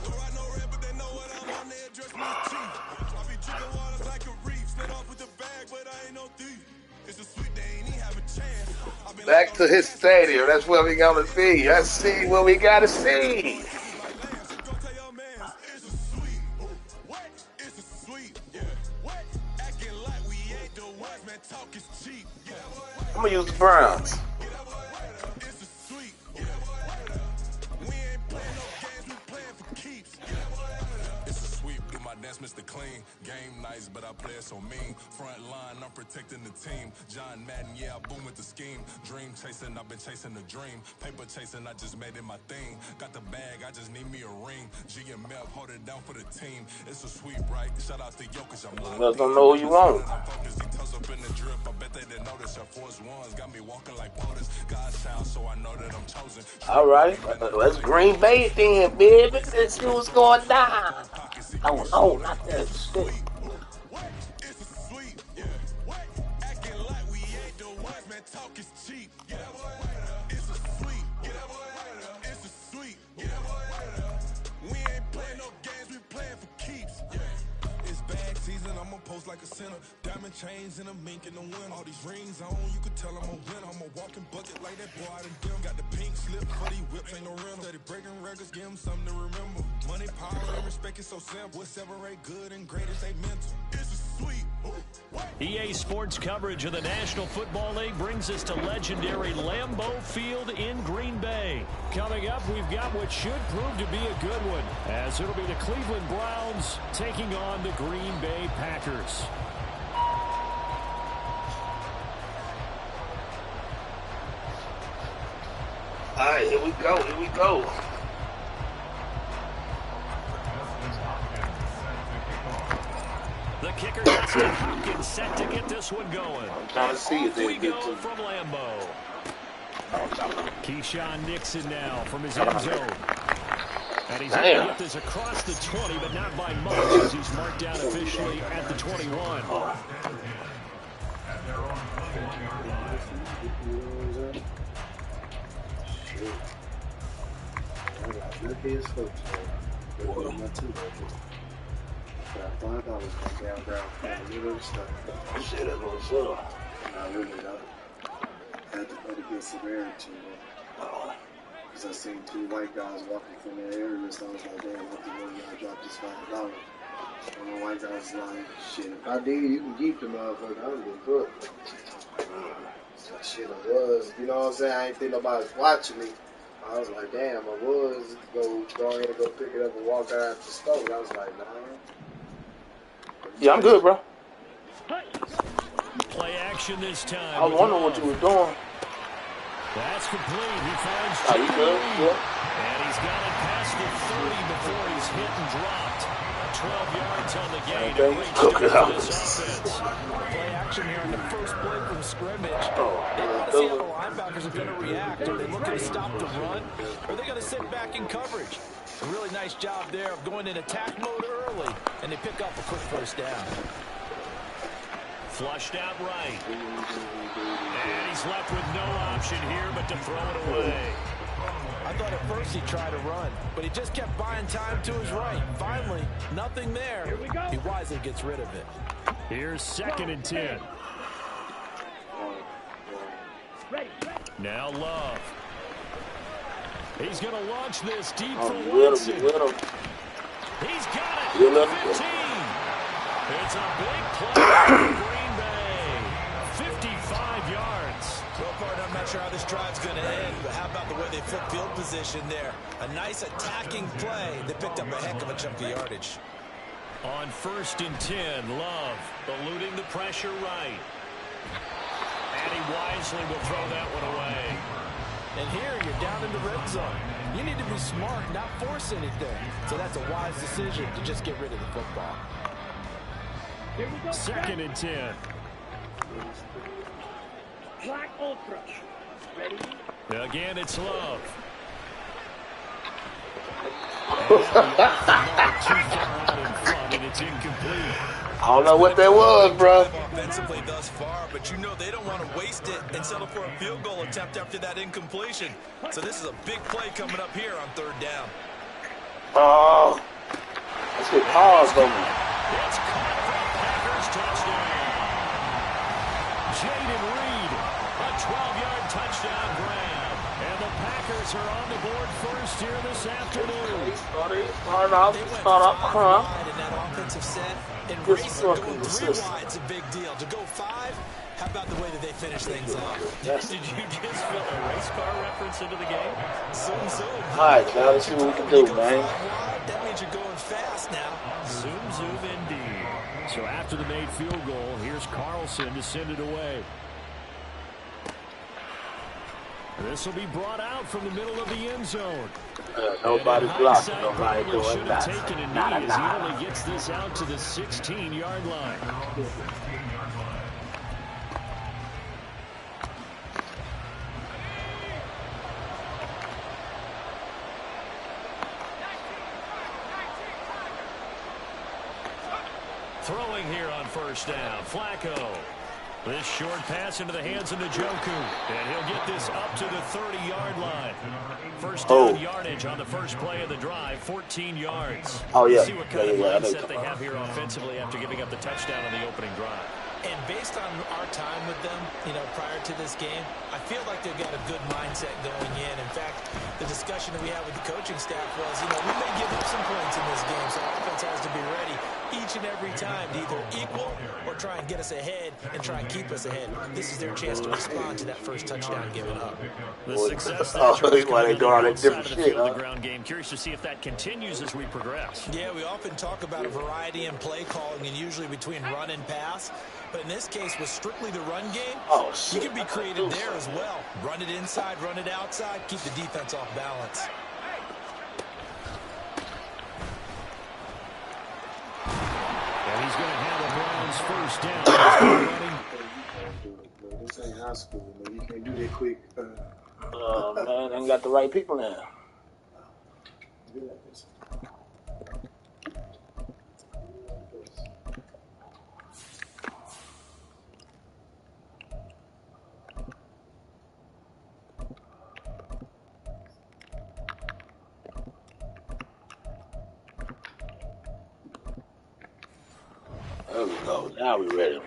Don't ride no red, but they know what I'm on. They address me as chief. I be drinking water like a reef. Slid off with the bag, but I ain't no thief. It's a sweet day, ain't he have a chance. Back to his stadium. That's where we gonna see. Let's see what we gotta see. I'm gonna use the Browns. Mr. Clean, game nice, but I play it so mean. Front line, I'm protecting the team. John Madden, yeah, I boom with the scheme. Dream chasing, I've been chasing the dream. Paper chasing, I just made it my thing. Got the bag, I just need me a ring. GMF, hold it down for the team. It's a sweep, right? Shout out to Jokic, I'm lying. Let them know who you want. I'm focused, he toes up in the drip. I bet they didn't notice. Our force ones got me walking like POTUS. God's child, so I know that I'm chosen. All right, let's Green Bay then, baby. Let's see what's going down. Oh, no, not that shit. Season, like a sinner. Diamond chains and a mink in the wind. All these rings on, you could tell I'm a winner. I'm a walking bucket like that boy out in dim. Got the pink slip for these whips, ain't no rental. Steady breaking records, give them something to remember. Money, power, and respect is so simple. What separate good and great is they mental. It's a sweet. EA Sports coverage of the National Football League brings us to legendary Lambeau Field in Green Bay. Coming up, we've got what should prove to be a good one, as it'll be the Cleveland Browns taking on the Green Bay Packers. All right, here we go. Here we go. The kicker gets to Hopkins, set to get this one going. I'm trying to see if they get to from Lambeau. Keyshawn Nixon now from his end zone. And he's able to get this across the 20, but not by much, as he's marked down officially at the 21. I thought I was going down Shit, that's what's up. I really had to put against severity. Because I seen two white guys walking from their area, so I was like, damn, what the hell y'all drop this $5? And the white guys was like, shit, if I did, you can keep the motherfucker. I was going to put. So shit, I was. You know what I'm saying? I ain't think nobody's watching me. I was like, damn, I was. Go ahead and go pick it up and walk out the store. I was like, nah. Yeah, I'm good, bro. Play action this time. I was wondering what you were doing. That's complete. He finds you good? Yeah. And he's got it past the 30 before he's hit and dropped. 12 yards on the gain. Cook it out. Play action here on the first play from scrimmage. They want to see how the linebackers are going to react. Are they looking to stop the run? Or are they going to sit back in coverage? A really nice job there of going in attack mode early, and they pick up a quick first down. Flushed out right. And he's left with no option here but to throw it away. I thought at first he tried to run, but he just kept buying time to his right. Finally, nothing there. Here we go. He wisely gets rid of it. Here's 2nd and 10. Now Love. He's going to launch this deep for Watson. He's got it. 15. It's a big play for Green Bay. 55 yards. So far, I'm not sure how this drive's going to end, but how about the way they flip field position there? A nice attacking play. They picked up a heck of a chunk of yardage. On 1st and 10, Love eluding the pressure right. And he wisely will throw that one away. And here you're down in the red zone. You need to be smart, not force anything. So that's a wise decision to just get rid of the football. 2nd and 10. Black Ultra. Ready? Again, it's Love. I don't know what that was, bro. Offensively thus far, but you know they don't want to waste it and settle for a field goal attempt after that incompletion. So this is a big play coming up here on 3rd down. Oh, let's get paused on me. It's caught for a Packers touchdown. Jaden Reed, a 12-yard touchdown grab. And the Packers are on the board first here this afternoon. Start up. In that offensive set, and racing going 3 wide's a big deal. To go 5, how about the way that they finish things off? Did you just fill a race car reference into the game? Zoom, zoom. All right, now let's see what we can do, man. That means you're going fast now. Zoom, zoom indeed. So after the made field goal, here's Carlson to send it away. This will be brought out from the middle of the end zone. Nobody blocked. Nobody doing should have that. taken a knee as he only gets this out to the 16-yard line. Throwing here on 1st down, Flacco. This short pass into the hands of Njoku. And he'll get this up to the 30-yard line. First down yardage on the first play of the drive, 14 yards. Oh, yeah. We'll see what kind of mindset they have here offensively after giving up the touchdown on the opening drive. And based on our time with them, prior to this game, I feel like they've got a good mindset going in. In fact, the discussion that we had with the coaching staff was, we may give up some points in this game, so offense has to be ready each and every time to either equal or try and get us ahead and try and keep us ahead. This is their chance to respond to that first touchdown given up. The success that shows coming on the outside of the field of the ground game. Curious to see if that continues as we progress. Yeah, we often talk about a variety in play calling and usually between run and pass. But in this case, with strictly the run game, you can be creative there as well. Run it inside, run it outside, keep the defense off balance. And he's going to have the Browns first down. This ain't high school, man. You can't do that quick. Man, ain't got the right people now. There we go. Now we ready.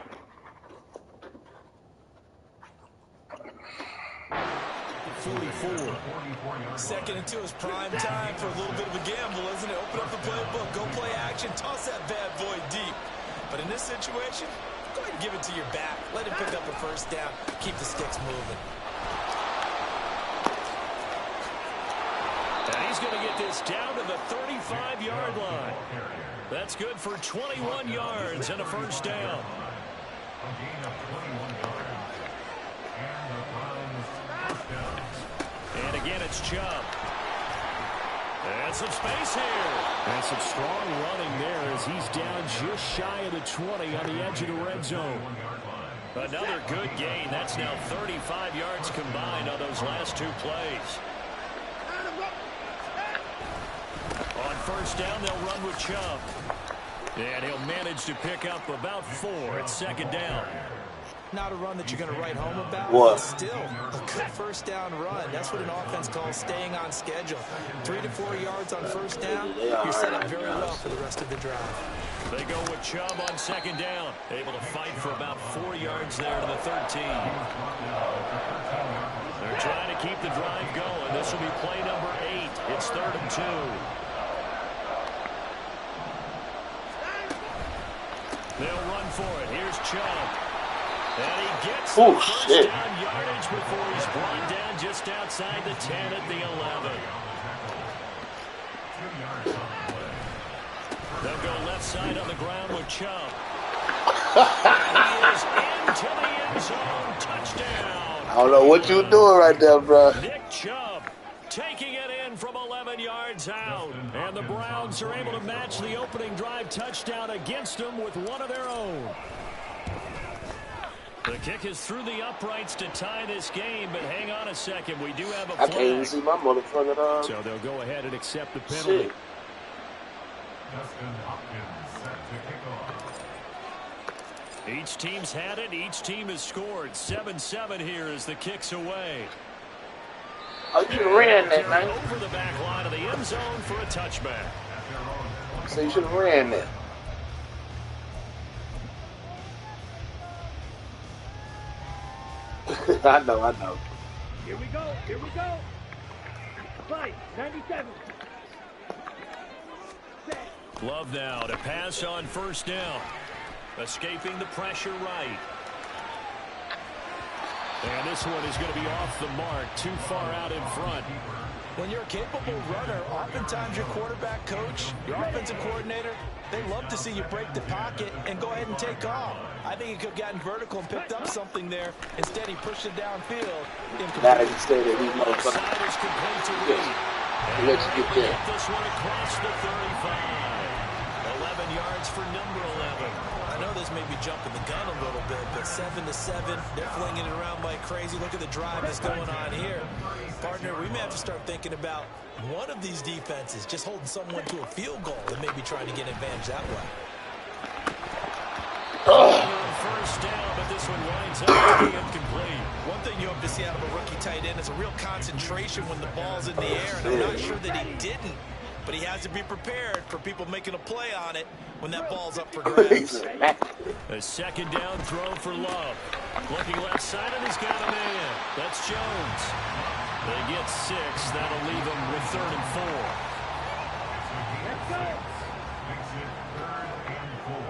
Second and 2 is prime time for a little bit of a gamble, isn't it? Open up the playbook, go play action, toss that bad boy deep. But in this situation, go ahead and give it to your back. Let him pick up a first down. Keep the sticks moving. And he's going to get this down to the 35-yard line. That's good for 21 yards and a first down. And again, it's Chubb. And some space here. And some strong running there as he's down just shy of the 20 on the edge of the red zone. Another good gain. That's now 35 yards combined on those last two plays. On first down, they'll run with Chubb. And he'll manage to pick up about 4 at second down. Not a run that you're going to write home about, what? But still a good first down run. That's what an offense calls staying on schedule. 3 to 4 yards on first down, you're set up very well for the rest of the drive. They go with Chubb on second down. Able to fight for about 4 yards there to the 13. They're trying to keep the drive going. This will be play number 8. It's 3rd and 2. They'll run for it. Here's Chubb. And he gets the first down yardage before he's brought down just outside the 10 at the 11. They'll go left side on the ground with Chubb. He is into the end zone. Touchdown. I don't know what you're doing right there, bro. Nick Chubb taking it in from 11 yards out. And the Browns are able to match the opening drive touchdown against them with one of their own. The kick is through the uprights to tie this game, but hang on a second. We do have a flag. I can't even see my motherfucker. So they'll go ahead and accept the penalty. Justin Hopkins set to kick off. Each team's had it. Each team has scored. 7-7 here as the kick's away. Oh, you should have ran that, man. Over the back line of the end zone for a touchback. So you should have ran that. I know. Here we go. Fight, 97. Love now to pass on first down. Escaping the pressure right. And this one is going to be off the mark, too far out in front. When you're a capable runner, oftentimes your quarterback coach, your offensive coordinator, they love to see you break the pocket and go ahead and take off. I think he could have gotten vertical and picked up something there. Instead, he pushed it downfield. Now he stayed there. These motherfuckers. He lets you get there. This one across the 35. 11 yards for number 11. I know this may be jumping the gun a little bit, but 7-7, they're flinging it around like crazy. Look at the drive that's going on here. Partner, we may have to start thinking about one of these defenses just holding someone to a field goal and maybe trying to get advantage that way. First down, but this this one winds up to be incomplete. One thing you hope to see out of a rookie tight end is a real concentration when the ball's in the air, and I'm not sure that he didn't, but he has to be prepared for people making a play on it when that ball's up for grabs. A second down throw for Love. Looking left side, and he's got a man. That's Jones. They get 6. That'll leave them with 3rd and 4. Makes it 3rd and 4.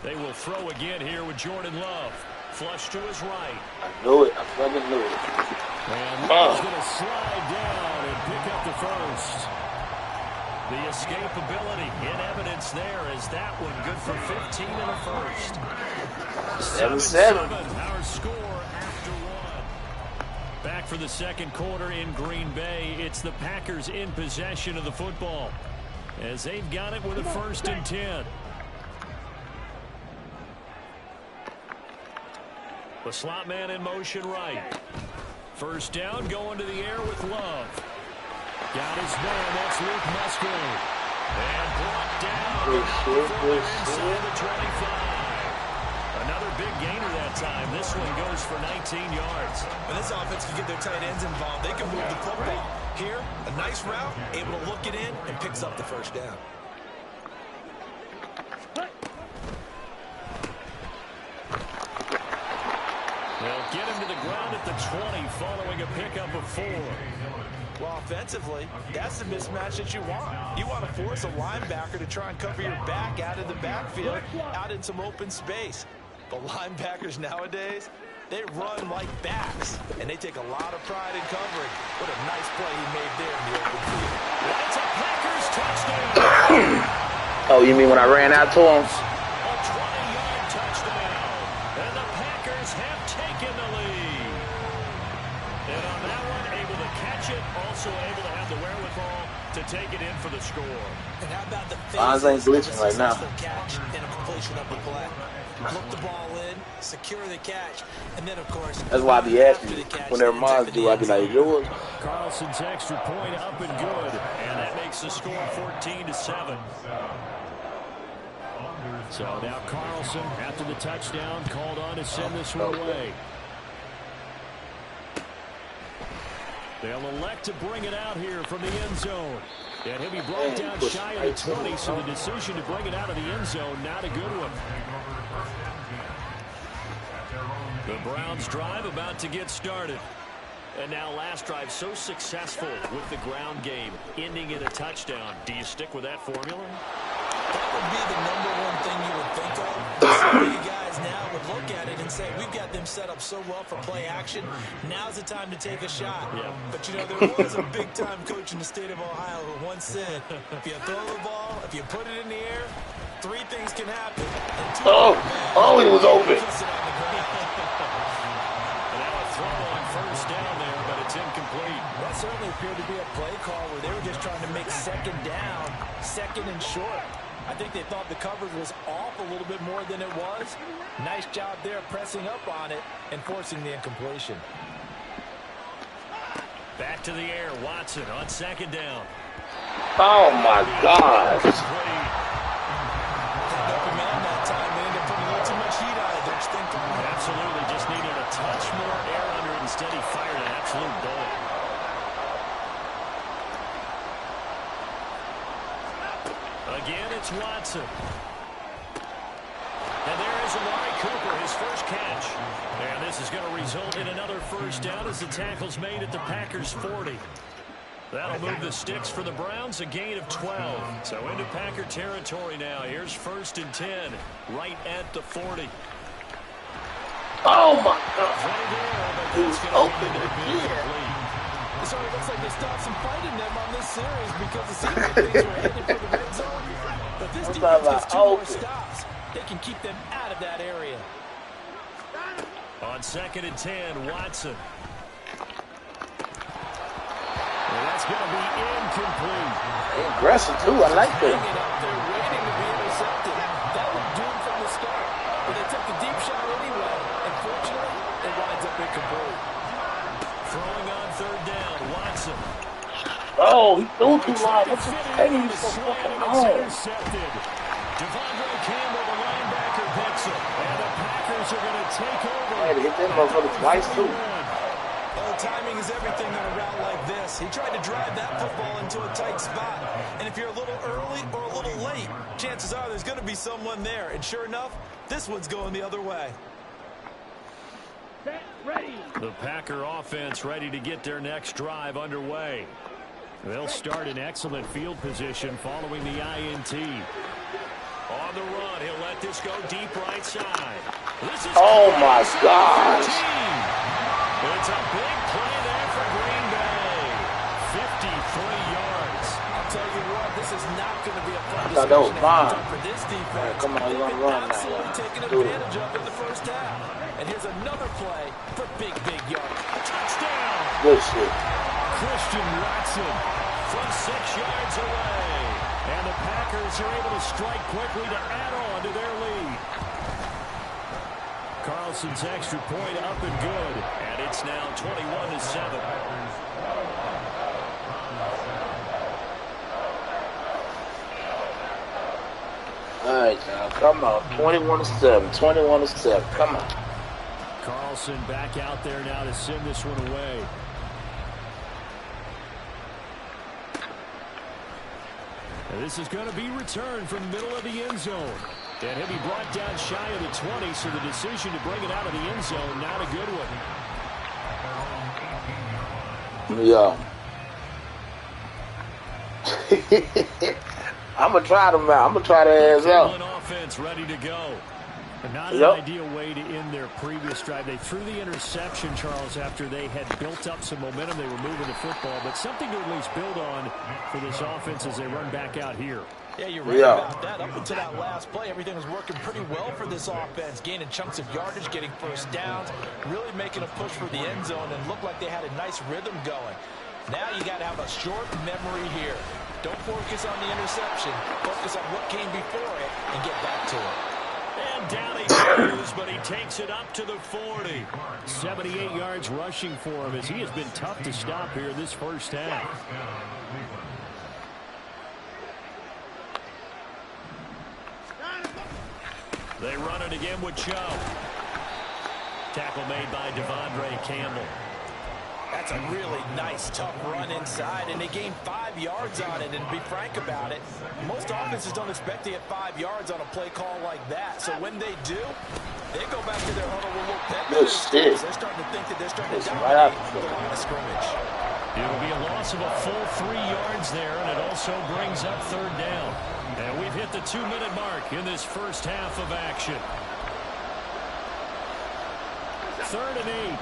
They will throw again here with Jordan Love. Flush to his right. I knew it. I fucking knew it. And Love's going to slide down and pick up the first. The escapability in evidence there is that one good for 15 in the first. 7-7. Our score after 1. Back for the second quarter in Green Bay. It's the Packers in possession of the football as they've got it with a 1st and 10. The slot man in motion right. First down, going to the air with Love. Got his man, that's Luke Musgrave. And brought down inside the 25. Another big gainer that time. This one goes for 19 yards. When this offense can get their tight ends involved, they can move the football. Here, a nice route, able to look it in, and picks up the first down. They'll get him to the ground at the 20 following a pickup of 4. Well, offensively, that's the mismatch that you want. You want to force a linebacker to try and cover your back out of the backfield, out in some open space. But linebackers nowadays, they run like backs, and they take a lot of pride in covering. What a nice play he made there in the open field. That's a Packers touchdown. Oh, you mean when I ran out to him? A 20-yard touchdown. And the Packers have taken the lead. And on that one, able to catch it, also able to have the wherewithal to take it in for the score. And how about the Eyes ain't glitching right now. Catch and a completion of the play. Look the ball in, secure the catch, and then, of course, that's why I be asking you. Whenever mine do, I be like, yours. Carlson's extra point up and good, and that makes the score 14-7. So now Carlson, after the touchdown, called on to send this one away. They'll elect to bring it out here from the end zone. And he'll be brought down shy of the 20, so the decision to bring it out of the end zone, not a good one. The Browns drive about to get started. And now last drive so successful with the ground game, ending in a touchdown. Do you stick with that formula? That would be the #1 thing you would think of. Some of you guys now would look at it and say, we've got them set up so well for play action. Now's the time to take a shot. Yeah. But, you know, there was a big-time coach in the state of Ohio who once said, if you throw the ball, if you put it in the air, 3 things can happen. Oh, it was open. Now a throw on first down there, but it's incomplete. That certainly appeared to be a play call where they were just trying to make second down, second and short. I think they thought the coverage was off a little bit more than it was. Nice job there pressing up on it and forcing the incompletion. Back to the air, Watson on second down. Oh, my gosh. Absolutely, just needed a touch more air under it. Instead, he fired an absolute bullet. Again, it's Watson. And there is Amari Cooper, his first catch. And this is going to result in another first down as the tackle's made at the Packers' 40. That'll move the sticks for the Browns, a gain of 12. So into Packer territory now. Here's 1st and 10, right at the 40. Oh, my God. It was open again. It sort of looks like they stopped some fight in them on this series because it seems like things were headed for the red zone. But this defense gets 2 more stops. They can keep them out of that area. On 2nd and 10, Watson. Well, that's going to be incomplete. Aggressive, too. I like that. Hanging out there waiting to be intercepted. That was doomed from the start. But they took the deep shot anyway. And fortunately, it winds up incomplete. Throwing on 3rd down, Watson. Oh, he threw too long. What's the pain? He's so fucking long. Intercepted. Devondre Campbell, the linebacker, Watson. And the Packers are going to take over. I had to hit that motherfucker twice, too. Well, timing is everything on a route like this. He tried to drive that football into a tight spot. And if you're a little early or a little late, chances are there's going to be someone there. And sure enough, this one's going the other way. Set, ready. The Packer offense ready to get their next drive underway. They'll start in excellent field position following the INT. On the run, he'll let this go deep right side. This is my gosh. It's a big play there for Green Bay. 53 yards. I'll tell you what, this is not going to be a fun thought that was mine. for this defense. Come on, you're going to run absolutely now. taking advantage of in the first half. And here's another play for big yards. Touchdown. Good shit. Christian Watson from 6 yards away. And the Packers are able to strike quickly to add on to their lead. Carlson's extra point up and good. And it's now 21-7. All right, now, come on. 21-7. 21-7. Come on. Carlson back out there now to send this one away. And this is going to be returned from the middle of the end zone. And he'll be brought down shy of the 20, so the decision to bring it out of the end zone, not a good one. Yeah. I'm going to try them out. I'm going to try their ass out. Offense ready to go. But not an ideal way to end their previous drive. They threw the interception, Charles, after they had built up some momentum. They were moving the football, but something to at least build on for this offense as they run back out here. Yeah, you're right about that. Up until that last play, everything was working pretty well for this offense, gaining chunks of yardage, getting first downs, really making a push for the end zone, and looked like they had a nice rhythm going. Now you got to have a short memory here. Don't focus on the interception. Focus on what came before it and get back to it. And down he goes, but he takes it up to the 40. 78 yards rushing for him as he has been tough to stop here in this first half. They run it again with Cho. Tackle made by Devondre Campbell. That's a really nice, tough run inside, and they gained 5 yards on it. And to be frank about it, most offenses don't expect to get 5 yards on a play call like that. So when they do, they go back to their huddle with a little pep. They're starting to think that they're starting to dominate the line of scrimmage. It'll be a loss of a full 3 yards there, and it also brings up third down. And we've hit the 2-minute mark in this first half of action. 3rd and 8.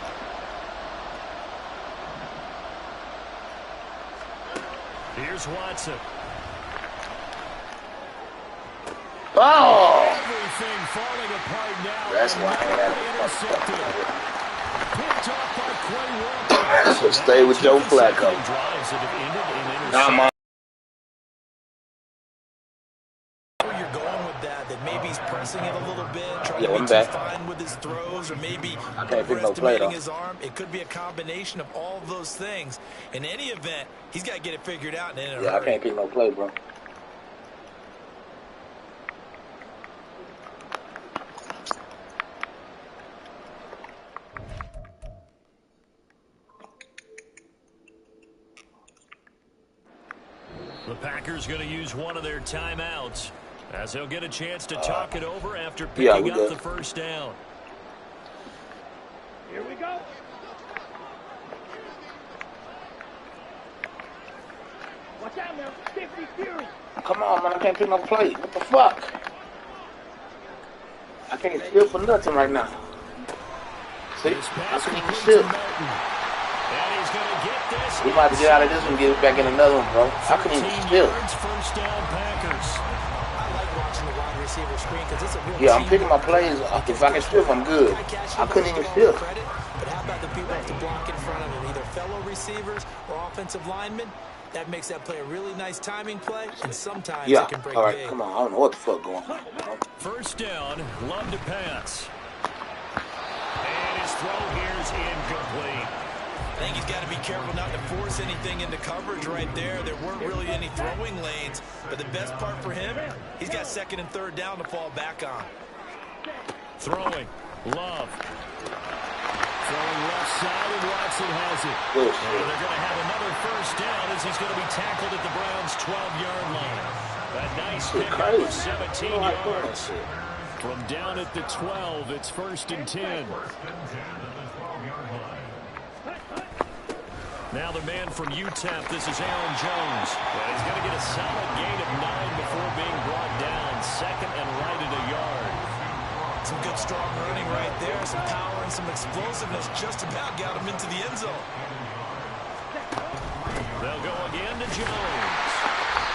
Here's Watson. Oh! Everything falling apart now. That's why I had intercepted. Picked off by Quay Walker. So stay with Joe Flacco. Not my. Where you're going with that maybe he's pressing it a little bit, trying to be too fine with his throws, or maybe overestimating his arm. It could be a combination of all of those things. In any event, he's got to get it figured out. Yeah, I can't pick no play, bro. The Packers going to use one of their timeouts as they'll get a chance to talk it over after picking up the first down. Here we go. Watch out now. 50 Fury. Come on, man. I can't pick no play. What the fuck? I can't steal for nothing right now. See? I couldn't even steal. And he's going to get this. We about to get out of this one and get back in another one, bro. I couldn't even steal. First down, Packers. I like watching the wide receiver screen because it's a real Yeah, I'm picking my plays. If I can steal, I'm good. I couldn't even steal. But how about the people have to block in front of him, either fellow receivers or offensive linemen? That makes that play a really nice timing play, and sometimes it can break all right, big. come on. I don't know what the fuck going on. First down, Love to pass. And his throw here is incomplete. I think he's got to be careful not to force anything into coverage right there. There weren't really any throwing lanes, but the best part for him, he's got second and third down to fall back on. Throwing. Love. Throwing left side, and Watson has it. And they're going to have another first down as he's going to be tackled at the Browns' 12-yard line. A nice pickup of 17 yards. From down at the 12, it's 1st and 10. Now the man from UTEP, this is Aaron Jones. Well, he's going to get a solid gain of 9 before being brought down. 2nd and right at a yard. Some good strong running right there. Some power and some explosiveness just about got him into the end zone. They'll go again to Jones.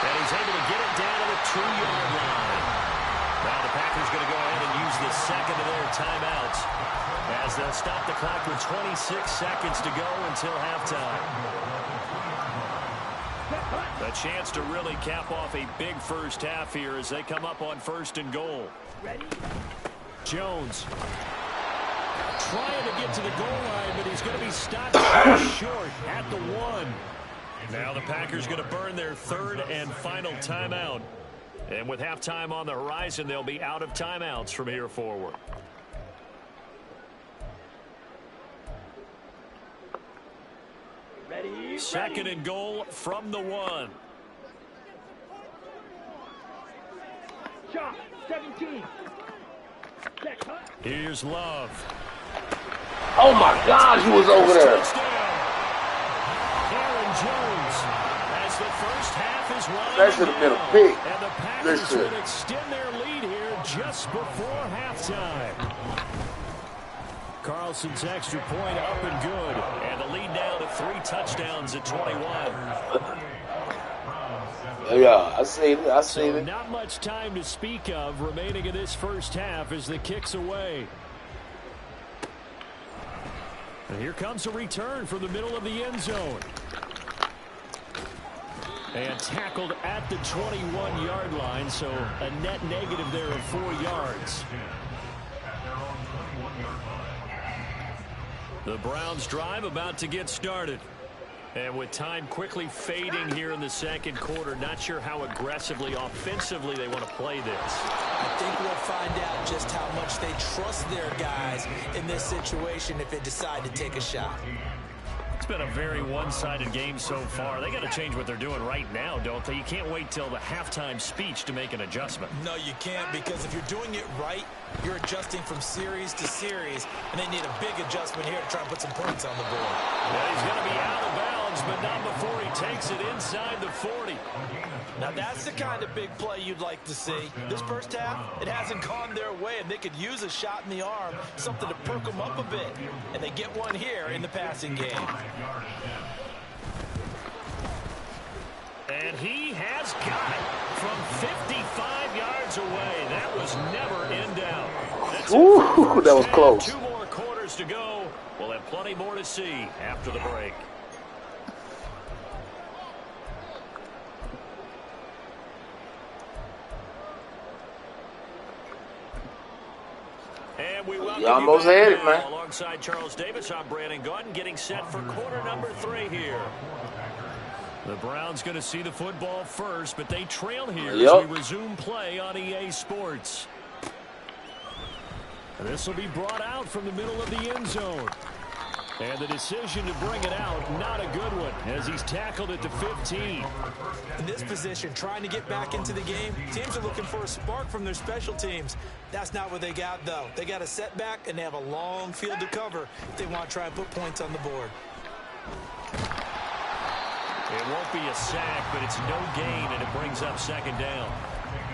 And he's able to get it down to the 2-yard line. Now the Packers going to go ahead and use the second of their timeouts as they'll stop the clock with 26 seconds to go until halftime. A chance to really cap off a big first half here as they come up on 1st and goal. Jones trying to get to the goal line, but he's going to be stopped short at the 1. Now the Packers going to burn their 3rd and final timeout. And with halftime on the horizon, they'll be out of timeouts from here forward. Ready. 2nd and goal from the 1. Shot. 17. Here's Love. Oh my God, he was over there. Aaron Jones, as the first half is running. That should have been a pick. And the Packers would extend their lead here just before halftime. Carlson's extra point up and good. And the lead now to 3 touchdowns at 21. Yeah, I seen it. Not much time to speak of remaining in this first half as the kick's away. And here comes a return from the middle of the end zone. And tackled at the 21-yard line, so a net negative there of 4 yards. The Browns drive about to get started. And with time quickly fading here in the second quarter, not sure how aggressively, offensively they want to play this. I think we'll find out just how much they trust their guys in this situation if they decide to take a shot. It's been a very one-sided game so far. They got to change what they're doing right now, don't they? You can't wait till the halftime speech to make an adjustment. No, you can't, because if you're doing it right, you're adjusting from series to series, and they need a big adjustment here to try and put some points on the board. Yeah, he's going to be out of bounds, but not before he takes it inside the 40. Now, that's the kind of big play you'd like to see. This first half, it hasn't gone their way, and they could use a shot in the arm, something to perk them up a bit. And they get one here in the passing game. And he has got it from 55 yards away. That was never in doubt. Ooh, that was close. 2 more quarters to go. We'll have plenty more to see after the break. And we welcome you almost had it, man. Alongside Charles Davis, I'm Brandon Gordon, getting set for quarter number 3 here. The Browns going to see the football first, but they trail here as we resume play on EA Sports. This will be brought out from the middle of the end zone. And the decision to bring it out, not a good one, as he's tackled at the 15. In this position, trying to get back into the game, teams are looking for a spark from their special teams. That's not what they got, though. They got a setback, and they have a long field to cover if they want to try and put points on the board. It won't be a sack, but it's no gain, and it brings up 2nd down.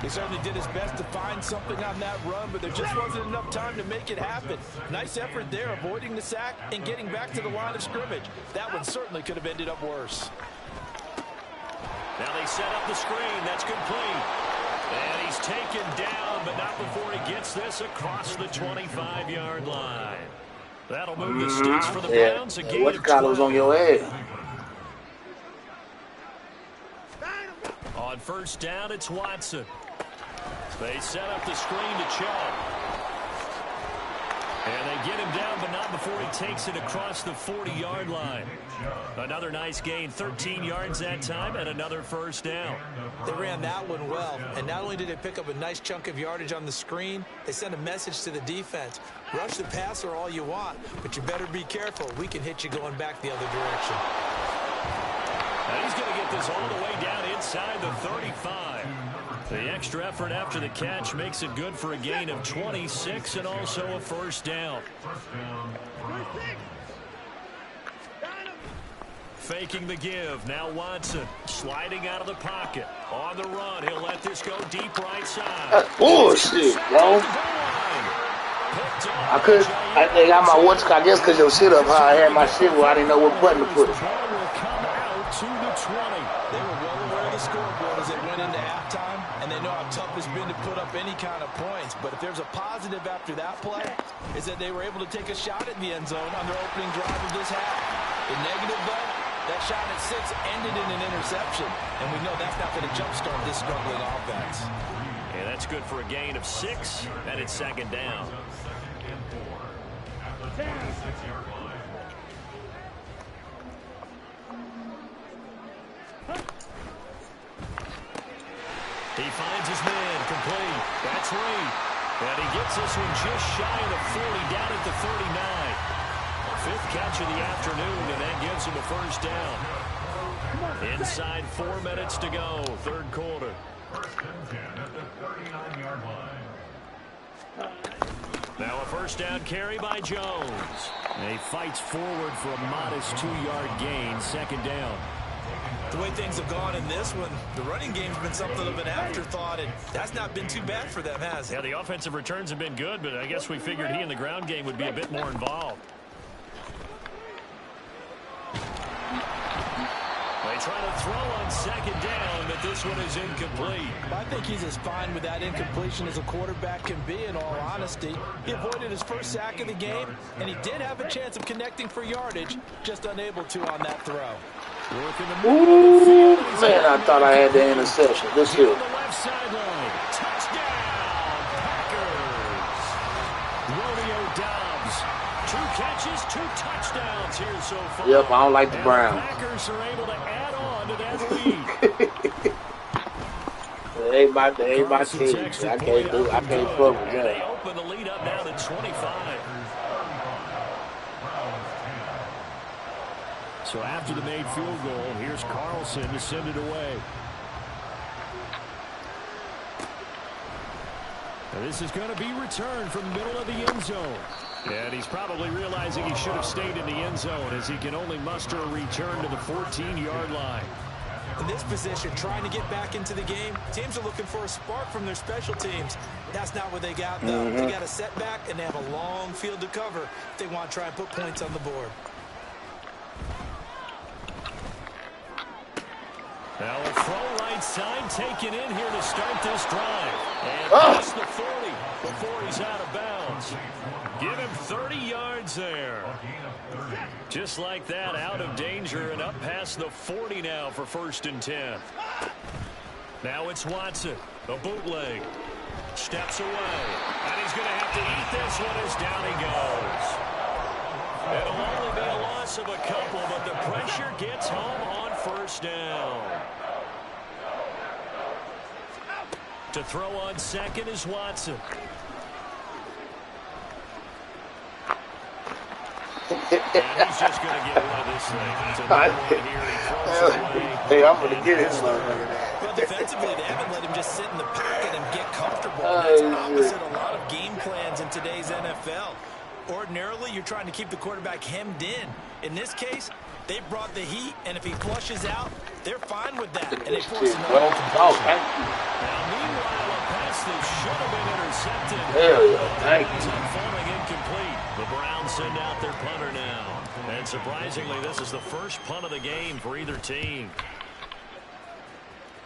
He certainly did his best to find something on that run, but there just wasn't enough time to make it happen. Nice effort there, avoiding the sack and getting back to the line of scrimmage. That one certainly could have ended up worse. Now they set up the screen. That's complete. And he's taken down, but not before he gets this across the 25-yard line. That'll move the sticks for the Browns. A gain of 12. Was on your head. On 1st down, it's Watson. They set up the screen to Chubb. And they get him down, but not before he takes it across the 40-yard line. Another nice gain, 13 yards that time, and another first down. They ran that one well, and not only did they pick up a nice chunk of yardage on the screen, they sent a message to the defense. Rush the passer all you want, but you better be careful. We can hit you going back the other direction. Now he's going to get this all the way down inside the 35. The extra effort after the catch makes it good for a gain of 26 and also a first down. Faking the give. Now Watson sliding out of the pocket. On the run. He'll let this go deep right side. That's bullshit, bro. I got my watch, I guess, because your shit up how I had my shit where I didn't know what button to put it. The ball will come out to the 20. They were well aware of the scoreboard as they went into halftime, and they know how tough it's been to put up any kind of points. But if there's a positive after that play, is that they were able to take a shot at the end zone on their opening drive of this half. The negative, though, that shot at 6 ended in an interception, and we know that's not going to jumpstart this struggling offense. And that's good for a gain of 6, and it's second down. He finds his man complete. That's Reed. And he gets this one just shy of the 40 down at the 39. Fifth catch of the afternoon, and that gives him a first down. Inside 4 minutes to go, third quarter. Now a first down carry by Jones. And he fights forward for a modest 2-yard gain, second down. The way things have gone in this one, the running game's been something of an afterthought, and that's not been too bad for them, has it? Yeah, the offensive returns have been good, but I guess we figured he in the ground game would be a bit more involved. They try to throw on second down, but this one is incomplete. I think he's as fine with that incompletion as a quarterback can be, in all honesty. He avoided his first sack of the game, and he did have a chance of connecting for yardage, just unable to on that throw. Ooh, man, I thought I had the interception. This here. On the left sideline. Touchdown, Packers. Romeo Doubs. 2 catches, 2 touchdowns here so far. Yep, I don't like the Browns. The Packers are able to add on to that lead. They ain't my team. I can't fuck with them. They open the lead up now to 25. So after the made field goal, here's Carlson to send it away. And this is going to be returned from the middle of the end zone. And he's probably realizing he should have stayed in the end zone as he can only muster a return to the 14-yard line. In this position, trying to get back into the game, teams are looking for a spark from their special teams. That's not what they got, though. They got a setback, and they have a long field to cover if they want to try and put points on the board. Now a throw right side taken in here to start this drive. And past the 40 before he's out of bounds. Give him 30 yards there. Just like that, out of danger and up past the 40 now for 1st and 10. Now it's Watson, a bootleg. Steps away. And he's going to have to eat this one as down he goes. It'll only be a loss of a couple, but the pressure gets home on 1st down. To throw on second is Watson. And he's just going to get one of this thing. It's another one here. He throws it away. Hey, I'm going to get his motherfucker. Well, defensively, they haven't let him just sit in the pocket and get comfortable. That's opposite a lot of game plans in today's NFL. Ordinarily, you're trying to keep the quarterback hemmed in. In this case, they brought the heat, and if he flushes out, they're fine with that. And they force another completion. Now, meanwhile, a pass that should have been intercepted. Hell yeah, thank you. Falling incomplete. The Browns send out their punter now. And surprisingly, this is the first punt of the game for either team.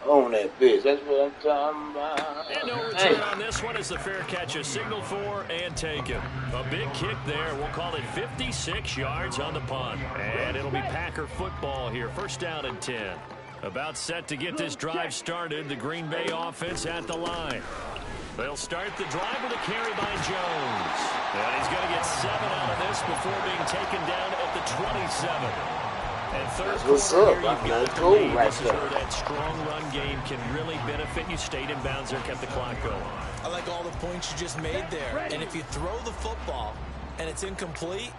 On that bitch. That's what I'm talking about. And no return on this one as the fair catch is signaled for and taken. A big kick there. We'll call it 56 yards on the punt. And it'll be Packer football here. 1st down and 10. About set to get this drive started. The Green Bay offense at the line. They'll start the drive with a carry by Jones. And he's going to get 7 out of this before being taken down at the 27. And third quarter here, you've got the lead. This is where that strong run game can really benefit you. Stayed in bounds there, kept the clock going. I like all the points you just made there. And if you throw the football and it's incomplete,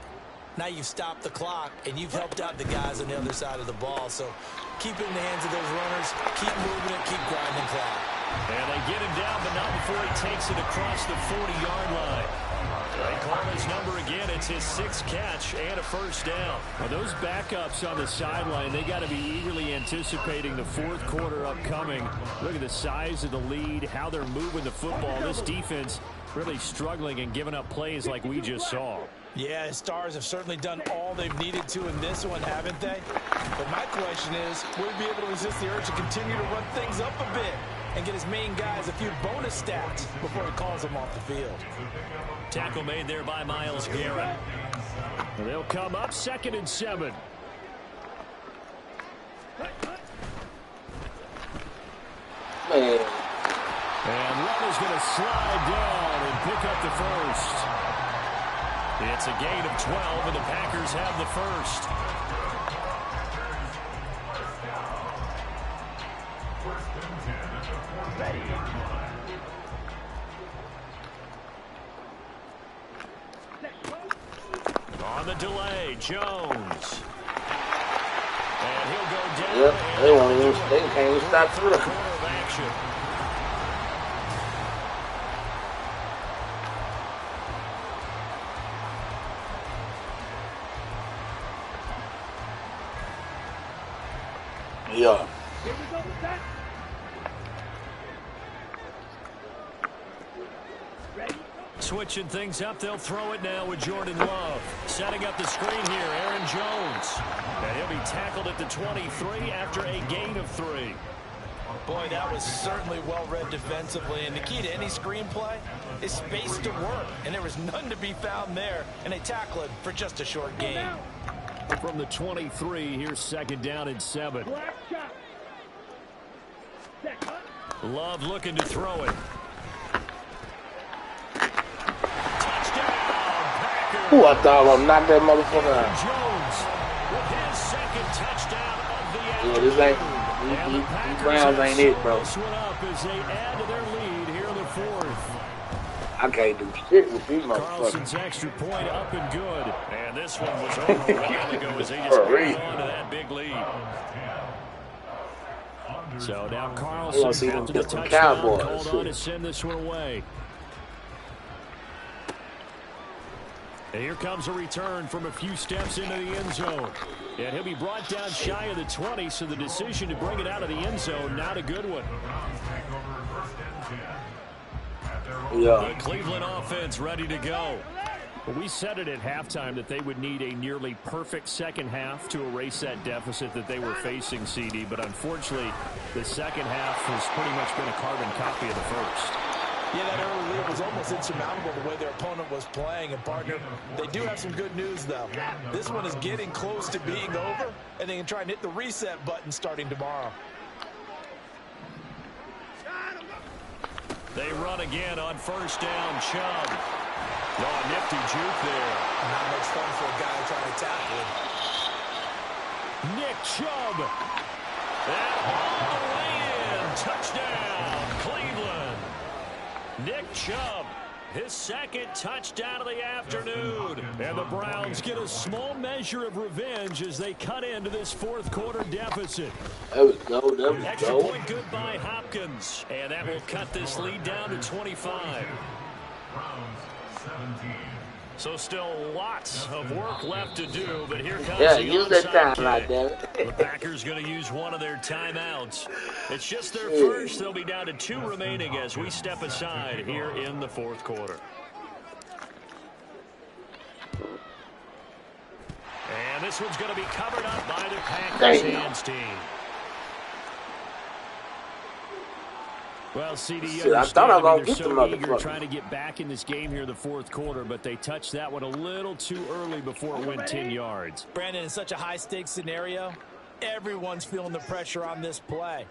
now you've stopped the clock and you've helped out the guys on the other side of the ball. So keep it in the hands of those runners, keep moving it, keep grinding the clock. And they get him down, but not before he takes it across the 40-yard line. They call his number again. It's his 6th catch and a first down. Now those backups on the sideline, they got to be eagerly anticipating the fourth quarter upcoming. Look at the size of the lead, how they're moving the football. This defense really struggling and giving up plays like we just saw. Yeah, Stars have certainly done all they've needed to in this one, haven't they? But my question is, will he be able to resist the urge to continue to run things up a bit and get his main guys a few bonus stats before he calls them off the field? Tackle made there by Myles Garrett. And they'll come up 2nd and 7. Man. And Love is going to slide down and pick up the first. It's a gain of 12, and the Packers have the first. On the delay, Jones. And he'll go down. Yep, they can't even stop through it. Corner of action. Yeah. Switching things up, they'll throw it now with Jordan Love. Setting up the screen here, Aaron Jones. And he'll be tackled at the 23 after a gain of 3. Boy, that was certainly well-read defensively. And the key to any screenplay is space to work. And there was none to be found there. And they tackle it for just a short gain. From the 23, here's 2nd down and 7. Love looking to throw it. Ooh, I thought I was knock that motherfucker out. Jones with his 2nd touchdown of the afternoon. Yeah, this ain't, these Browns ain't it, bro. This one up as they add to their lead here in the 4th. I can't do shit with these motherfuckers. Carlson's extra point up and good. And this one was over a while ago as they just held on to that big lead. So now Carlson after the touchdown called on to send this one away. And here comes a return from a few steps into the end zone. And he'll be brought down shy of the 20, so the decision to bring it out of the end zone, not a good one. Yeah. The Cleveland offense ready to go. Well, we said it at halftime that they would need a nearly perfect second half to erase that deficit that they were facing, CD. But unfortunately, the second half has pretty much been a carbon copy of the first. Yeah, that early lead was almost insurmountable the way their opponent was playing. And, partner, they do have some good news, though. This one is getting close to being over, and they can try and hit the reset button starting tomorrow. They run again on first down. Chubb. Oh, nifty juke there. Not much fun for a guy trying to tackle him. Nick Chubb. And all the way in. Touchdown, Cleveland. Nick Chubb, his 2nd touchdown of the afternoon. And the Browns get a small measure of revenge as they cut into this 4th quarter deficit. There we go, there we Extra go. point good by Hopkins. And that will cut this lead down to 25. So still lots of work left to do, but here comes the use that onside time like kick. that. The Packers going to use one of their timeouts. It's just their first. They'll be down to 2 remaining as we step aside here in the 4th quarter. And this one's going to be covered up by the Packers hands team. Well, CD, I thought I was going to get the motherfucker. Trying to get back in this game here in the 4th quarter, but they touched that one a little too early before it went 10 yards. Brandon, in such a high-stakes scenario, everyone's feeling the pressure on this play.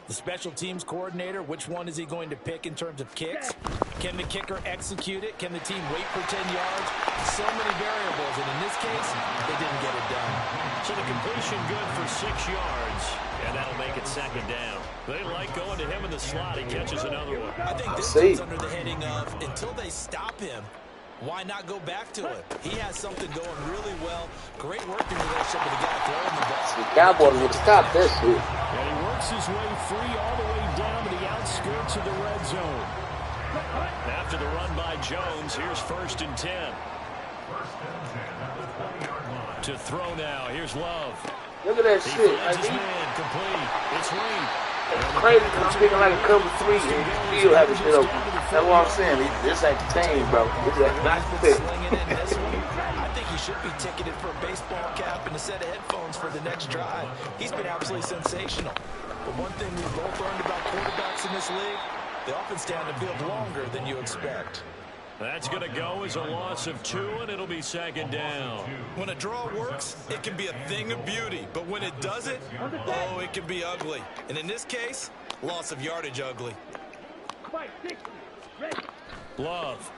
The special teams coordinator, which one is he going to pick in terms of kicks? Can the kicker execute it? Can the team wait for 10 yards? So many variables, and in this case, they didn't get it done. So the completion good for 6 yards, and that'll make it second down. They like going to him in the slot. He catches another one. I think this is under the heading of until they stop him, why not go back to him? He has something going really well. Great working relationship with the guy throwing the ball. The Cowboys would stop this shit. And he works his way free all the way down to the outskirts of the red zone. After the run by Jones, here's 1st and 10. To throw now. Here's Love. Look at that He shit. finds his man complete. It's Reed. It's crazy because I'm thinking like a cover 3 and he still have his shit open. That's what I'm saying. This ain't the team, bro. This is not the pick. I think he should be ticketed for a baseball cap and a set of headphones for the next drive. He's been absolutely sensational. But one thing we've both learned about quarterbacks in this league, they often stay on the field longer than you expect. That's going to go as a loss of 2, and it'll be second down. When a draw works, it can be a thing of beauty. But when it doesn't, oh, it can be ugly. And in this case, loss of yardage ugly. Love.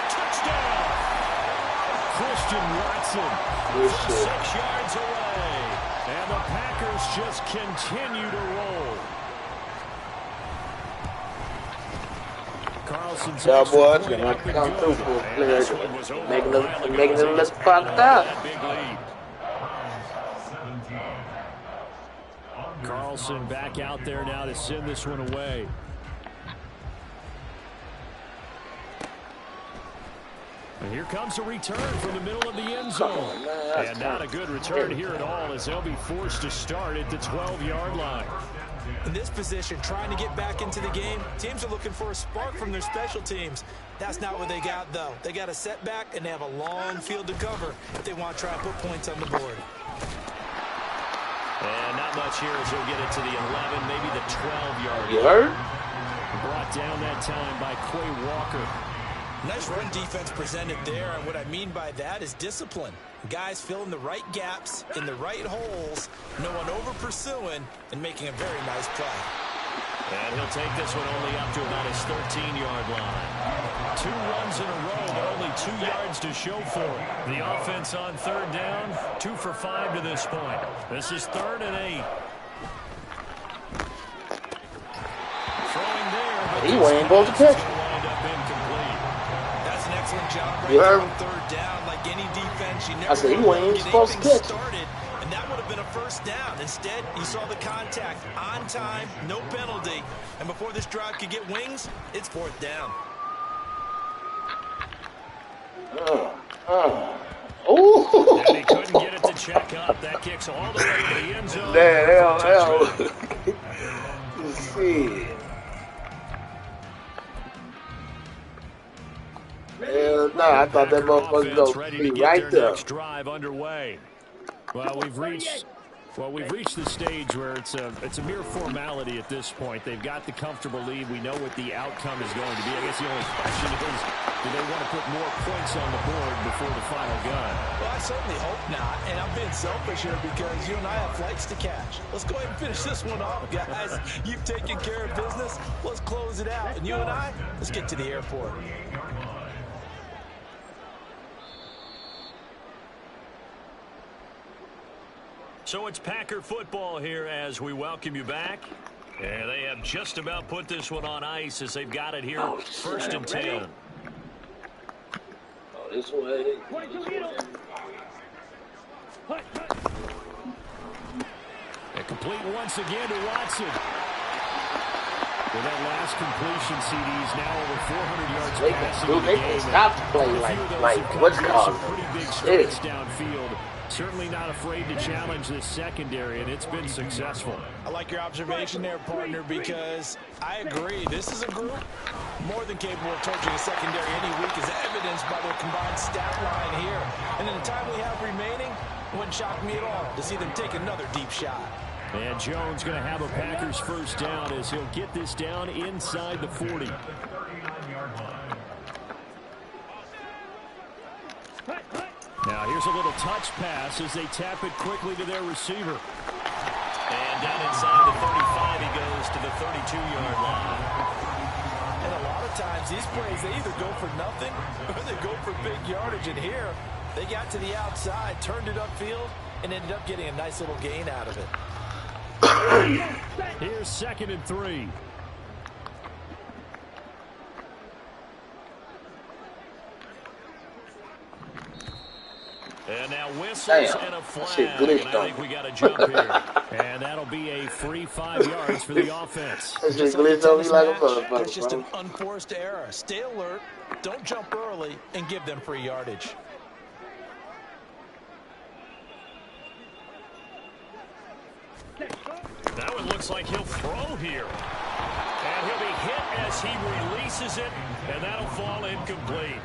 Touchdown! Christian Watson. 6 yards away. And the Packers just continue to roll. Carlson's Cowboys gonna have to come through for a player, making it look fucked up. Carlson back out there now to send this one away. And here comes a return from the middle of the end zone. And not a good return here at all as they'll be forced to start at the 12-yard line. In this position, trying to get back into the game, teams are looking for a spark from their special teams. That's not what they got, though. They got a setback, and they have a long field to cover if they want to try and put points on the board. And not much here as he'll get it to the 11, maybe the 12-yard line. You heard? Brought down that time by Quay Walker. Nice run defense presented there, and what I mean by that is discipline. Guys filling the right gaps in the right holes, no one over-pursuing, and making a very nice play. And he'll take this one only up to about his 13-yard line. 2 runs in a row, but only 2 yards to show for it. The offense on 3rd down, 2 for 5 to this point. This is 3rd and 8. Throwing there, but he wasn't supposed to catch. Wind up incomplete. That's an excellent job right You there heard? on 3rd down. Like any defense, you never I said he wasn't even supposed to catch it. started, and that would have been a 1st down. Instead, he saw the contact on time, no penalty, and before this drive could get wings, it's 4th down. Ooh. And he couldn't get it to check up. That kicks all the way to the end zone. Shit. Hell no, I thought that motherfucker was going to be right there. Next drive underway. Well, we've reached the stage where it's a mere formality at this point. They've got the comfortable lead. We know what the outcome is going to be. I guess the only question is, do they want to put more points on the board before the final gun? Well, I certainly hope not, and I'm being selfish here because you and I have flights to catch. Let's go ahead and finish this one off, guys. You've taken care of business. Let's close it out, and you and I, let's get to the airport. So it's Packer football here as we welcome you back. And they have just about put this one on ice as they've got it here. 1st and 10. Oh, this way. And complete once again to Watson. With that last completion, CD's now over 400 yards passing in the They game. can stop the play like what's called. Pretty big strikes downfield. Certainly not afraid to challenge this secondary, and it's been successful. I like your observation there, partner, because I agree. This is a group more than capable of torching a secondary any week, as evidenced by their combined stat line here. And in the time we have remaining, it wouldn't shock me at all to see them take another deep shot. And Jones going to have a Packers 1st down as he'll get this down inside the 40. Now here's a little touch pass as they tap it quickly to their receiver. And down inside the 35, he goes to the 32-yard line. And a lot of times, these plays, they either go for nothing or they go for big yardage. And here, they got to the outside, turned it upfield, and ended up getting a nice little gain out of it. Here's 2nd and 3. And now whistles and a flag. And I think we got a jump here. And that'll be a free 5 yards for the offense. That's just an unforced error. Stay alert, don't jump early, and give them free yardage. That one looks like he'll throw here. And he'll be hit as he releases it, and that'll fall incomplete.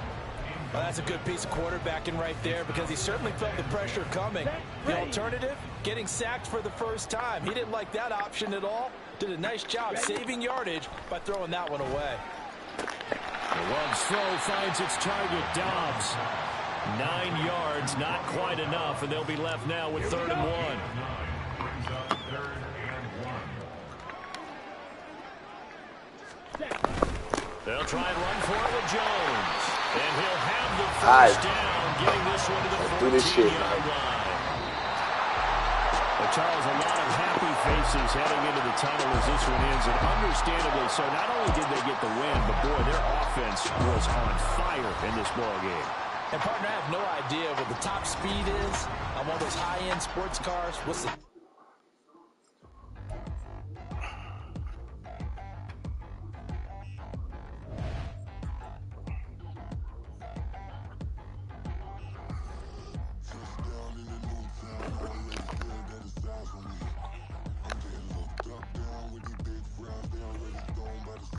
Well, that's a good piece of quarterbacking right there because he certainly felt the pressure coming. The alternative, getting sacked for the first time. He didn't like that option at all. Did a nice job saving yardage by throwing that one away. The Love's throw finds its target, Dobbs. 9 yards, not quite enough, and they'll be left now with 3rd and 1. They'll try and run for it with Jones. And he'll have the first down, getting this one to the 14-yard line. Well, Charles, a lot of happy faces heading into the tunnel as this one ends, and understandably so. Not only did they get the win, but, boy, their offense was on fire in this ball game. And, partner, I have no idea what the top speed is on one of those high-end sports cars. What's the